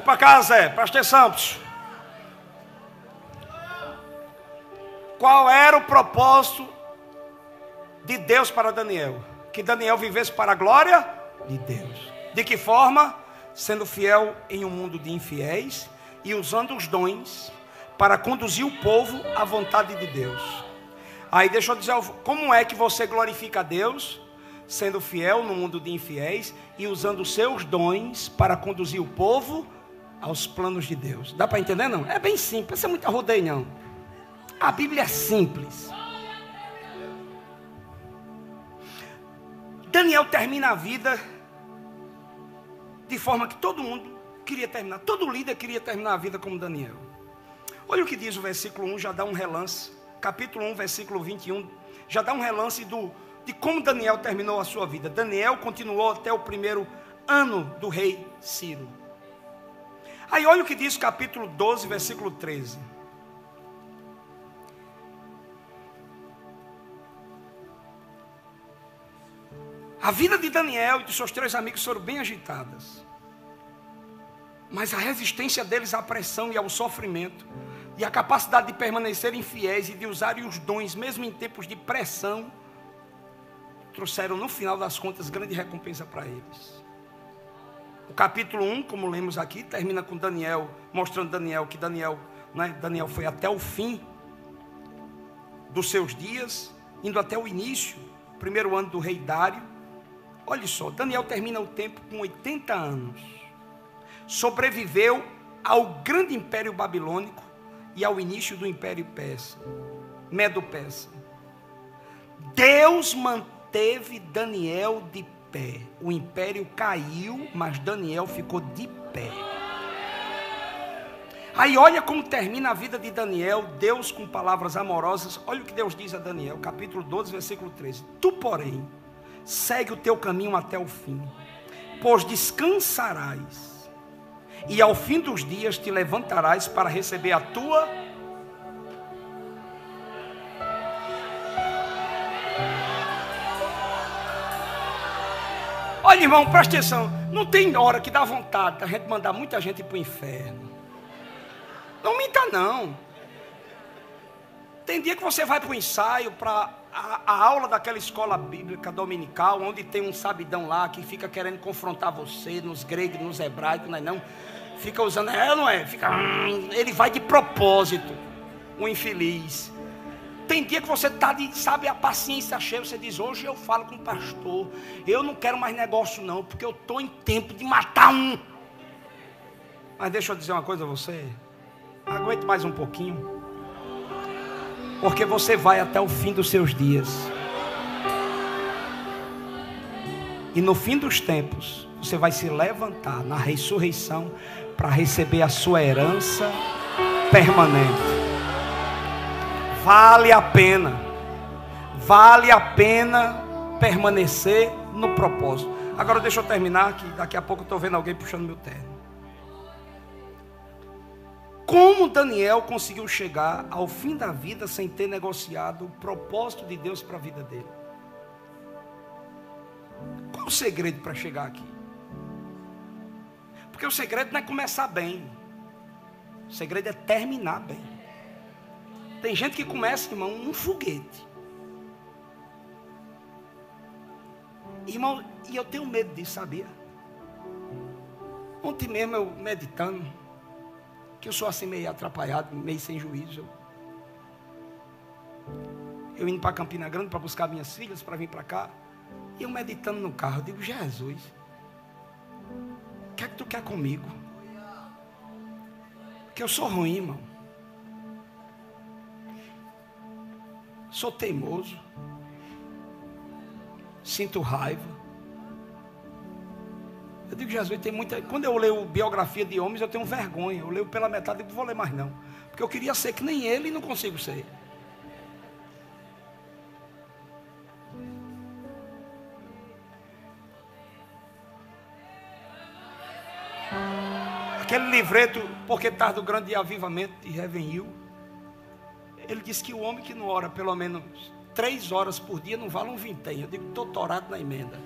Speaker 1: para cá, Zé, presta atenção. Qual era o propósito de Deus para Daniel? Que Daniel vivesse para a glória de Deus. De que forma? Sendo fiel em um mundo de infiéis e usando os dons para conduzir o povo à vontade de Deus. Aí deixa eu dizer, como é que você glorifica a Deus? Sendo fiel no mundo de infiéis e usando os seus dons para conduzir o povo aos planos de Deus. Dá para entender, não? É bem simples, isso é muito arrodeio, não. A Bíblia é simples. Daniel termina a vida de forma que todo mundo queria terminar. Todo líder queria terminar a vida como Daniel. Olha o que diz o versículo 1, já dá um relance. Capítulo 1, versículo 21, já dá um relance de como Daniel terminou a sua vida. Daniel continuou até o primeiro ano do rei Ciro. Aí olha o que diz o capítulo 12, versículo 13. A vida de Daniel e de seus 3 amigos foram bem agitadas. Mas a resistência deles à pressão e ao sofrimento, e a capacidade de permanecerem fiéis e de usarem os dons, mesmo em tempos de pressão, trouxeram no final das contas grande recompensa para eles. O capítulo 1, como lemos aqui, termina com Daniel, mostrando que Daniel foi até o fim dos seus dias, indo até o início, primeiro ano do rei Dário. Olha só, Daniel termina o tempo com 80 anos. Sobreviveu ao grande império babilônico e ao início do império persa, Medo-Persa. Deus manteve Daniel de pé. O império caiu, mas Daniel ficou de pé. Aí olha como termina a vida de Daniel, Deus com palavras amorosas. Olha o que Deus diz a Daniel, capítulo 12, versículo 13. Tu, porém, segue o teu caminho até o fim, pois descansarás, e ao fim dos dias te levantarás para receber a tua... Olha, irmão, presta atenção. Não tem hora que dá vontade da gente mandar muita gente para o inferno. Não minta, não. Tem dia que você vai para o ensaio, para a aula daquela escola bíblica dominical, onde tem um sabidão lá que fica querendo confrontar você nos gregos, nos hebraicos, não é não? Fica usando, não é? Ele vai de propósito, o infeliz. Tem dia que você está, sabe, a paciência cheia, você diz, hoje eu falo com o pastor, eu não quero mais negócio não, porque eu estou em tempo de matar um. Mas deixa eu dizer uma coisa a você, aguente mais um pouquinho, porque você vai até o fim dos seus dias, e no fim dos tempos, você vai se levantar na ressurreição, para receber a sua herança permanente. Vale a pena permanecer no propósito. Agora deixa eu terminar, que daqui a pouco eu estou vendo alguém puxando meu terno. Como Daniel conseguiu chegar ao fim da vida sem ter negociado o propósito de Deus para a vida dele? Qual o segredo para chegar aqui? Porque o segredo não é começar bem, o segredo é terminar bem. Tem gente que começa, irmão, um foguete. Irmão, e eu tenho medo disso, sabia? Ontem mesmo eu meditando, que eu sou assim meio atrapalhado, meio sem juízo. Eu indo para Campina Grande para buscar minhas filhas, para vir para cá. E eu meditando no carro, eu digo, Jesus, o que é que tu quer comigo? Porque eu sou ruim, irmão. Sou teimoso, sinto raiva. Eu digo, Jesus, tem muita... Quando eu leio biografia de homens, eu tenho vergonha. Eu leio pela metade e não vou ler mais não. Porque eu queria ser que nem ele e não consigo ser. Aquele livreto, Porque Tarda o Grande Avivamento, de Ravenhill, ele disse que o homem que não ora pelo menos 3 horas por dia não vale um vintém. Eu digo, estou torado na emenda.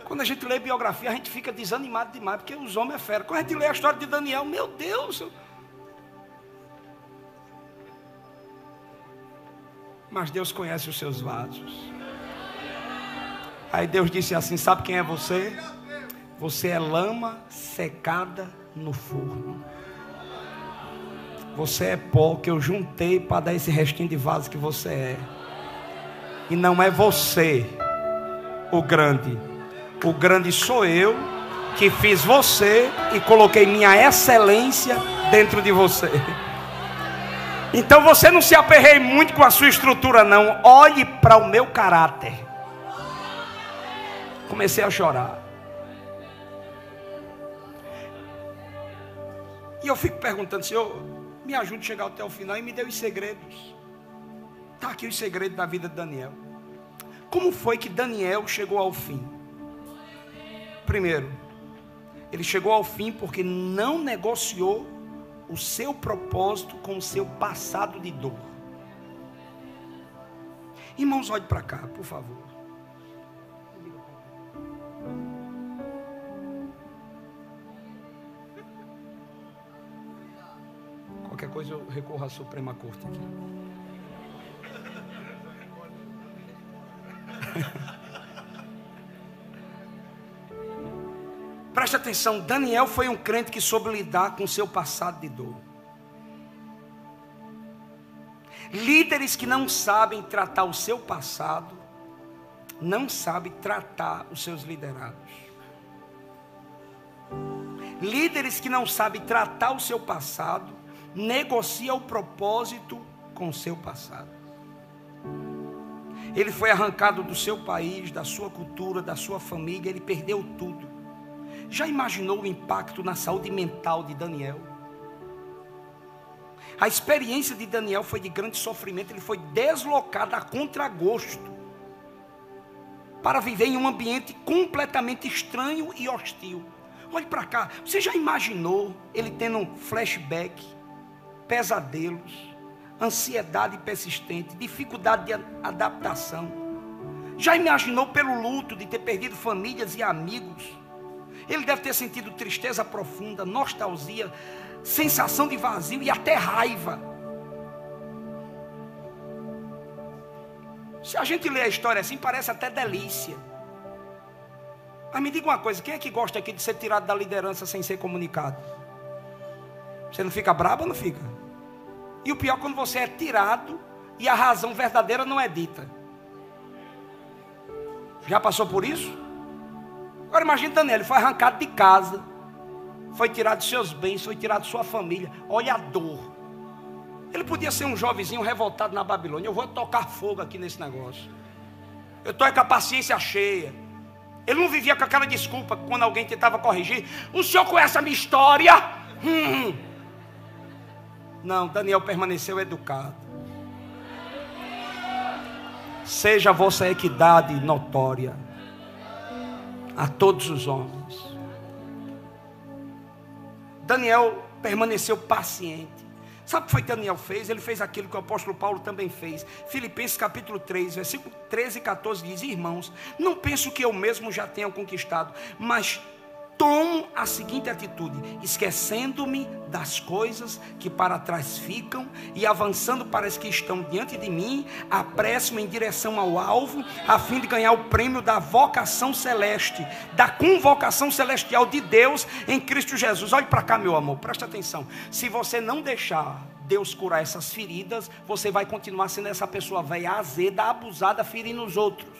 Speaker 1: Quando a gente lê biografia, a gente fica desanimado demais, porque os homens é fera. Quando a gente lê a história de Daniel, meu Deus. Mas Deus conhece os seus vasos. Aí Deus disse assim, sabe quem é você? Você é lama secada no forno. Você é pó que eu juntei para dar esse restinho de vaso que você é. E não é você o grande. O grande sou eu, que fiz você e coloquei minha excelência dentro de você. Então você não se aperreie muito com a sua estrutura não. Olhe para o meu caráter. Comecei a chorar. E eu fico perguntando, Senhor, me ajude a chegar até o final, e me dê os segredos. Está aqui os segredos da vida de Daniel. Como foi que Daniel chegou ao fim? Primeiro, ele chegou ao fim porque não negociou o seu propósito com o seu passado de dor. Irmãos, olhe para cá, por favor. Qualquer coisa eu recorro à Suprema Corte aqui. Preste atenção, Daniel foi um crente que soube lidar com seu passado de dor. Líderes que não sabem tratar o seu passado, não sabem tratar os seus liderados. Líderes que não sabem tratar o seu passado, negociam o propósito com o seu passado. Ele foi arrancado do seu país, da sua cultura, da sua família. Ele perdeu tudo. Já imaginou o impacto na saúde mental de Daniel? A experiência de Daniel foi de grande sofrimento. Ele foi deslocado a contragosto para viver em um ambiente completamente estranho e hostil. Olhe para cá, você já imaginou ele tendo um flashback, pesadelos, ansiedade persistente, dificuldade de adaptação? Já imaginou pelo luto de ter perdido famílias e amigos? Ele deve ter sentido tristeza profunda, nostalgia, sensação de vazio e até raiva. Se a gente lê a história assim, parece até delícia. Mas me diga uma coisa, quem é que gosta aqui de ser tirado da liderança sem ser comunicado? Você não fica bravo ou não fica? E o pior, quando você é tirado e a razão verdadeira não é dita. Já passou por isso? Agora imagine Daniel, ele foi arrancado de casa, foi tirado de seus bens, foi tirado de sua família. Olha a dor. Ele podia ser um jovenzinho revoltado na Babilônia. Eu vou tocar fogo aqui nesse negócio. Eu estou com a paciência cheia. Ele não vivia com aquela desculpa quando alguém tentava corrigir. O senhor conhece a minha história? Não, Daniel permaneceu educado. Seja a vossa equidade notória a todos os homens. Daniel permaneceu paciente. Sabe o que foi que Daniel fez? Ele fez aquilo que o apóstolo Paulo também fez. Filipenses capítulo 3, versículo 13 e 14 diz: irmãos, não penso que eu mesmo já tenha conquistado, mas tomo a seguinte atitude: esquecendo-me das coisas que para trás ficam e avançando para as que estão diante de mim, apresso-me em direção ao alvo, a fim de ganhar o prêmio da vocação celeste, da convocação celestial de Deus em Cristo Jesus. Olhe para cá, meu amor, presta atenção. Se você não deixar Deus curar essas feridas, você vai continuar sendo essa pessoa velha, azeda, abusada, ferindo os outros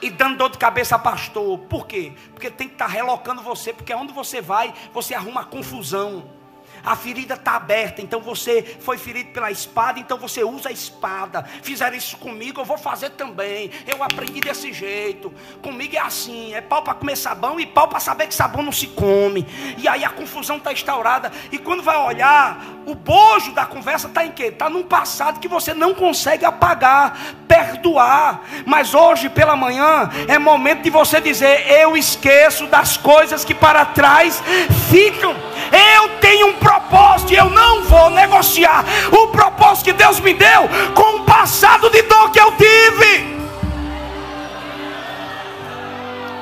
Speaker 1: e dando dor de cabeça a pastor. Por quê? Porque tem que estar relocando você, porque onde você vai, você arruma confusão. A ferida está aberta, então você foi ferido pela espada, então você usa a espada. Fizeram isso comigo, eu vou fazer também. Eu aprendi desse jeito. Comigo é assim, é pau para comer sabão e pau para saber que sabão não se come. E aí a confusão está instaurada. E quando vai olhar, o bojo da conversa está em quê? Está num passado que você não consegue apagar, perdoar. Mas hoje pela manhã é momento de você dizer: eu esqueço das coisas que para trás ficam. Eu tenho um propósito e eu não vou negociar o propósito que Deus me deu com o passado de dor que eu tive.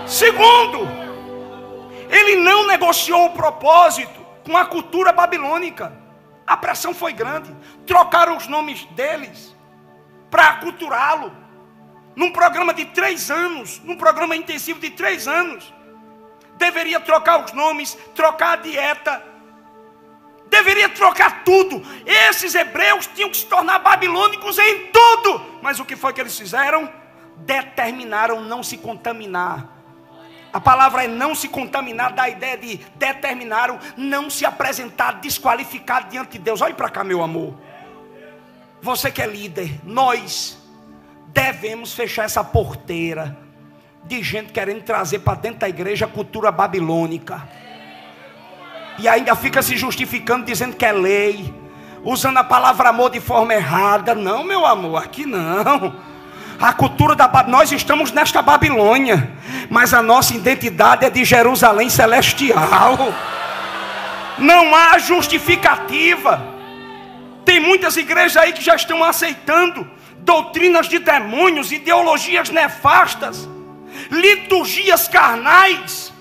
Speaker 1: Segundo, ele não negociou o propósito com a cultura babilônica. A pressão foi grande. Trocaram os nomes deles para aculturá-lo. Num programa de 3 anos, num programa intensivo de 3 anos, deveria trocar os nomes, trocar a dieta, deveria trocar tudo. Esses hebreus tinham que se tornar babilônicos em tudo. Mas o que foi que eles fizeram? Determinaram não se contaminar. A palavra é não se contaminar, dá a ideia de determinaram não se apresentar desqualificado diante de Deus. Olhe para cá, meu amor. Você que é líder, nós devemos fechar essa porteira de gente querendo trazer para dentro da igreja a cultura babilônica. E ainda fica se justificando, dizendo que é lei, usando a palavra amor de forma errada. Não, meu amor, aqui não. A cultura da Babilônia, nós estamos nesta Babilônia, mas a nossa identidade é de Jerusalém celestial. Não há justificativa. Tem muitas igrejas aí que já estão aceitando doutrinas de demônios, ideologias nefastas, liturgias carnais.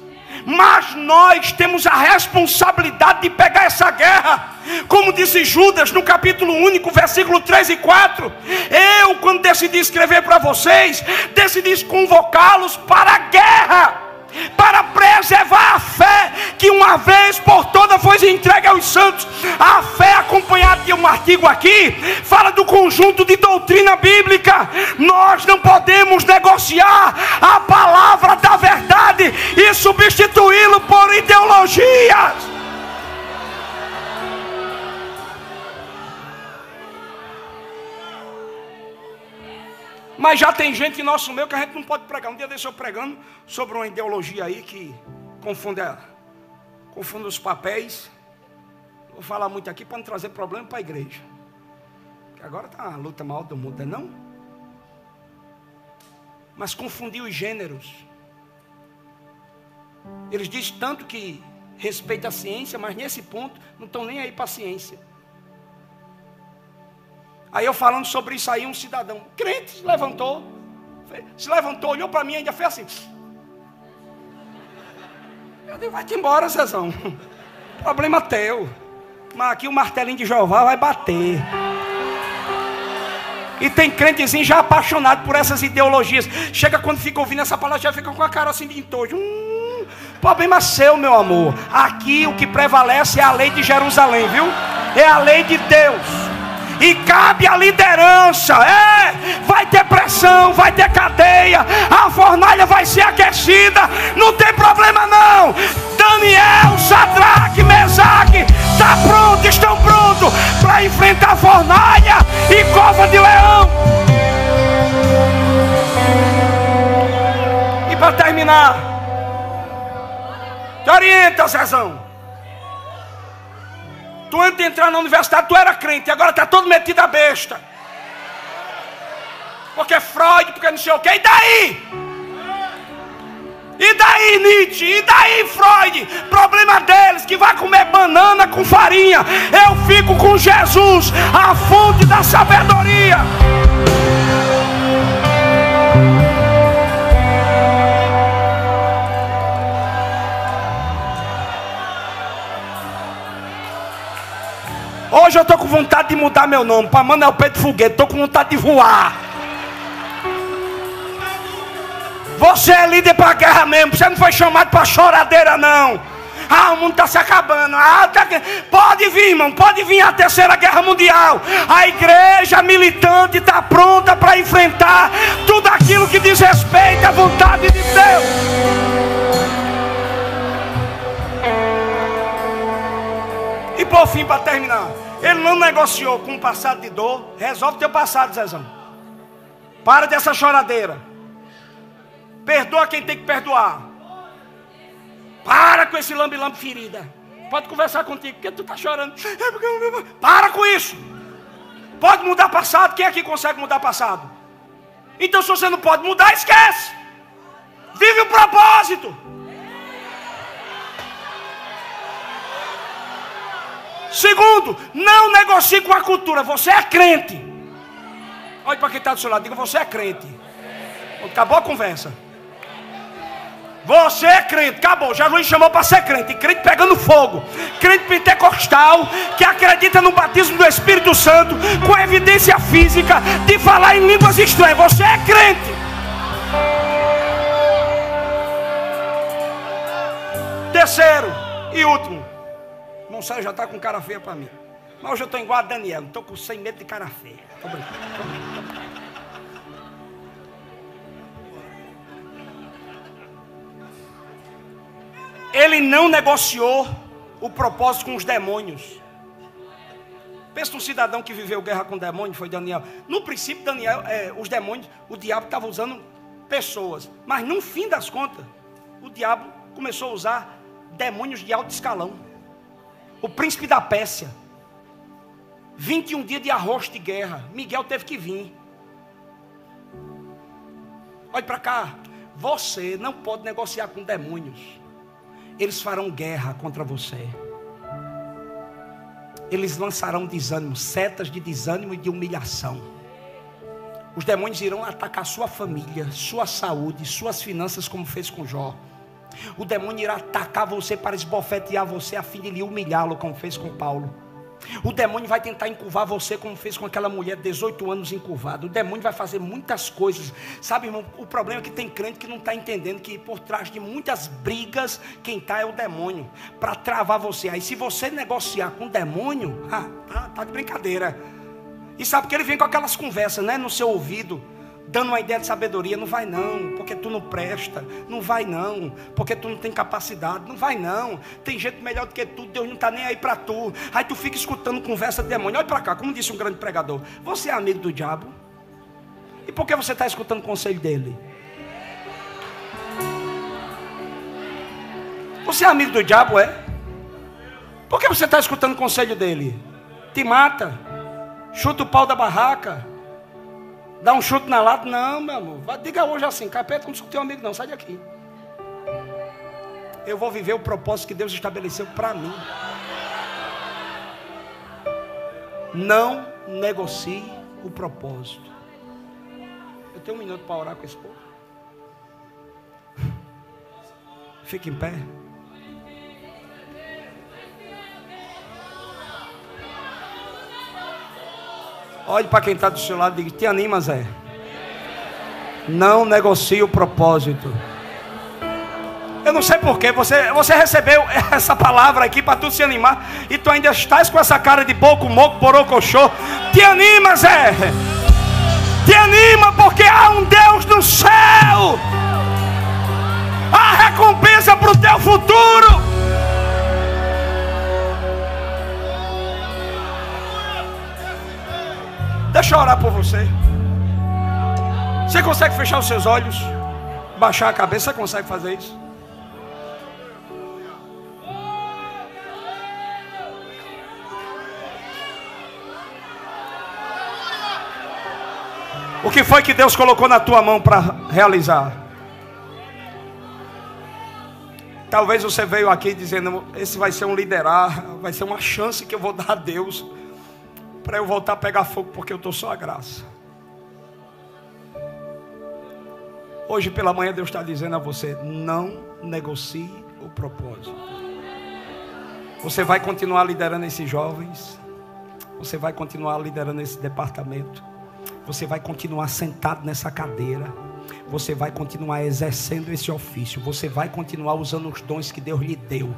Speaker 1: Mas nós temos a responsabilidade de pegar essa guerra. Como disse Judas no capítulo único, versículo 3 e 4. Eu, quando decidi escrever para vocês, decidi convocá-los para a guerra, para preservar a fé que uma vez por todas foi entregue aos santos. A fé, acompanhada de um artigo aqui, fala do conjunto de doutrina bíblica. Nós não podemos negociar a palavra da verdade e substituí-lo por ideologias. Mas já tem gente em nosso meio que a gente não pode pregar. Um dia desse eu pregando sobre uma ideologia aí que confunde os papéis. Vou falar muito aqui para não trazer problema para a igreja. Porque agora está a luta maior do mundo, não é não? Mas confundir os gêneros. Eles dizem tanto que respeita a ciência, mas nesse ponto não estão nem aí para a ciência. Aí eu falando sobre isso aí, um cidadão crente se levantou, olhou para mim e ainda fez assim. Eu digo, vai-te embora, Zezão. Problema teu. Mas aqui o martelinho de Jeová vai bater. E tem crentezinho já apaixonado por essas ideologias. Chega quando fica ouvindo essa palavra, já fica com a cara assim de entojo. Problema seu, meu amor. Aqui o que prevalece é a lei de Jerusalém, viu? É a lei de Deus. E cabe à liderança. Vai ter pressão, vai ter cadeia. A fornalha vai ser aquecida. Não tem problema não. Daniel, Sadraque, Mesaque estão prontos para enfrentar a fornalha e cova de leão. E para terminar, te orienta, Zezão. Tu antes de entrar na universidade, tu era crente, agora está todo metido a besta. Porque Freud, porque não sei o que, e daí? E daí, Nietzsche? E daí, Freud? Problema deles, que vai comer banana com farinha. Eu fico com Jesus, a fonte da sabedoria. Hoje eu estou com vontade de mudar meu nome para Manuel Pedro Foguete. Estou com vontade de voar. Você é líder para a guerra mesmo. Você não foi chamado para choradeira não. O mundo está se acabando. Pode vir, irmão. Pode vir a terceira guerra mundial. A igreja militante está pronta para enfrentar tudo aquilo que diz respeito à vontade de Deus. E por fim, para terminar, ele não negociou com um passado de dor. Resolve teu passado, Zezão. Para dessa choradeira. Perdoa quem tem que perdoar. Para com esse lambe-lambe ferida. Pode conversar contigo, porque tu está chorando. Para com isso. Pode mudar passado. Quem aqui consegue mudar passado? Então se você não pode mudar, esquece. Vive o propósito. Segundo, não negocie com a cultura. Você é crente. Olha para quem está do seu lado, diga, você é crente. Acabou a conversa. Você é crente, acabou. Jesus chamou para ser crente. Crente pegando fogo. Crente pentecostal que acredita no batismo do Espírito Santo com evidência física de falar em línguas estranhas. Você é crente. Terceiro e último. Irmão Sérgio já está com cara feia para mim. Mas hoje eu estou igual a Daniel. Estou sem medo de cara feia. Estou brincando. Ele não negociou o propósito com os demônios. Pensa num cidadão que viveu guerra com demônios, foi Daniel. No princípio, os demônios, o diabo estava usando pessoas. Mas no fim das contas, o diabo começou a usar demônios de alto escalão. O príncipe da Pérsia. 21 dias de arroz de guerra. Miguel teve que vir. Olha para cá. Você não pode negociar com demônios. Eles farão guerra contra você. Eles lançarão desânimo, setas de desânimo e de humilhação. Os demônios irão atacar sua família, sua saúde, suas finanças, como fez com Jó. O demônio irá atacar você para esbofetear você a fim de lhe humilhá-lo, como fez com Paulo. O demônio vai tentar encurvar você, como fez com aquela mulher de 18 anos encurvada. O demônio vai fazer muitas coisas. Sabe, irmão, o problema é que tem crente que não está entendendo que por trás de muitas brigas, quem está é o demônio, para travar você. Aí se você negociar com o demônio, tá de brincadeira. E sabe que ele vem com aquelas conversas, né, no seu ouvido, dando uma ideia de sabedoria. Não vai não, porque tu não presta. Não vai não, porque tu não tem capacidade. Não vai não, tem gente melhor do que tu. Deus não está nem aí para tu. Aí tu fica escutando conversa de demônio. Olha para cá, como disse um grande pregador, você é amigo do diabo. E por que você está escutando o conselho dele? Você é amigo do diabo, é? Por que você está escutando o conselho dele? Te mata, chuta o pau da barraca, dá um chute na lata. Não, meu amor, diga hoje assim: capeta, não sou teu amigo não, sai daqui. Eu vou viver o propósito que Deus estabeleceu para mim. Não negocie o propósito. Eu tenho 1 minuto para orar com esse povo. Fique em pé. Olhe para quem está do seu lado e diga: te anima, Zé. Não negocie o propósito. Eu não sei porquê, você recebeu essa palavra aqui para tu se animar, e tu ainda estás com essa cara de boco, moco, borocochô. Te anima, Zé. Te anima, porque há um Deus no céu. Há recompensa para o teu futuro. Deixa eu orar por você. Você consegue fechar os seus olhos? Baixar a cabeça? Você consegue fazer isso? O que foi que Deus colocou na tua mão para realizar? Talvez você veio aqui dizendo: esse vai ser um liderar, vai ser uma chance que eu vou dar a Deus para eu voltar a pegar fogo, porque eu estou só a graça. Hoje pela manhã Deus está dizendo a você: não negocie o propósito. Você vai continuar liderando esses jovens, você vai continuar liderando esse departamento, você vai continuar sentado nessa cadeira, você vai continuar exercendo esse ofício, você vai continuar usando os dons que Deus lhe deu.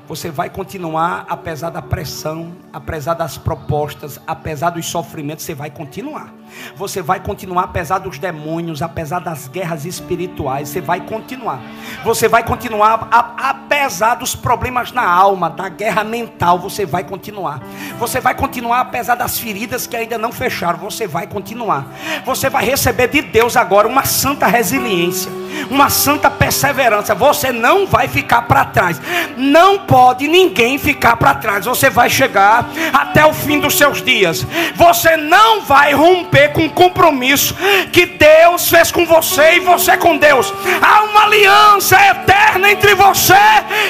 Speaker 1: Você vai continuar, apesar da pressão, apesar das propostas, apesar dos sofrimentos, você vai continuar. Você vai continuar apesar dos demônios, apesar das guerras espirituais, você vai continuar. Você vai continuar apesar dos problemas na alma, da guerra mental, você vai continuar. Você vai continuar apesar das feridas que ainda não fecharam, você vai continuar. Você vai receber de Deus agora uma santa resiliência, uma santa perseverança. Você não vai ficar para trás. Não pode ninguém ficar para trás. Você vai chegar até o fim dos seus dias. Você não vai romper com o compromisso que Deus fez com você e você com Deus. Há uma aliança eterna entre você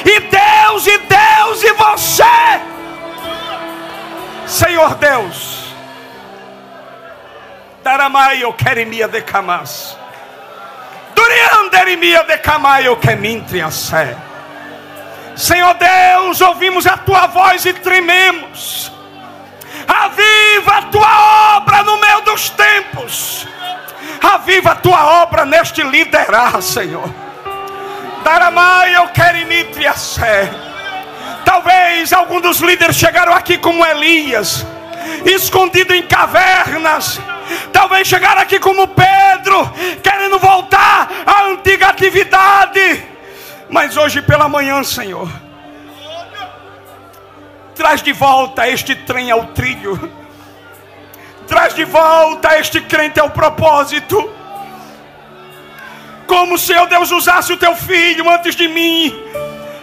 Speaker 1: e Deus, e Deus e você. Senhor Deus, Daramaio Kerimia de Camas, Durianderimia de Camaio Kemintriassé. Senhor Deus, ouvimos a tua voz e trememos. Aviva a tua obra no meio dos tempos. Aviva a tua obra neste liderar, Senhor. Daramaio Kerimitriassé. Talvez algum dos líderes chegaram aqui como Elias, escondido em cavernas. Talvez chegaram aqui como Pedro, querendo voltar à antiga atividade. Mas hoje pela manhã, Senhor, traz de volta este trem ao trilho. Traz de volta este crente ao propósito. Como, Senhor Deus, usasse o teu filho antes de mim.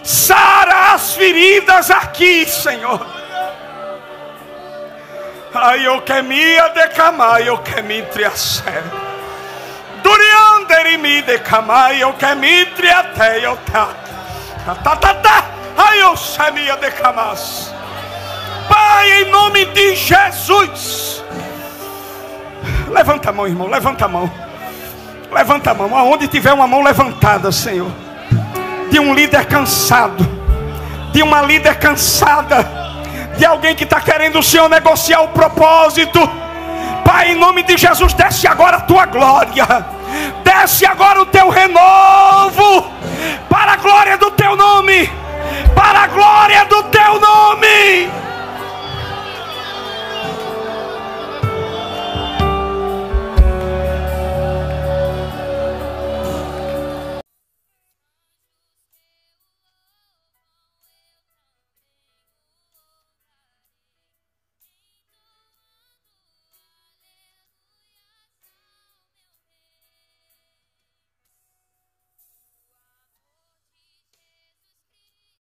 Speaker 1: Sara as feridas aqui, Senhor. Ai, eu quemia de camai, eu quemitriassé. Durianderimi de camai, eu quemitriaté, eu tá. Ai, eu semia de camas. Pai, em nome de Jesus. Levanta a mão, irmão, levanta a mão. Levanta a mão, aonde tiver uma mão levantada, Senhor, de um líder cansado, de uma líder cansada, de alguém que está querendo o Senhor negociar o propósito. Pai, em nome de Jesus, desce agora a tua glória, desce agora o teu renovo, para a glória do teu nome, para a glória do teu nome.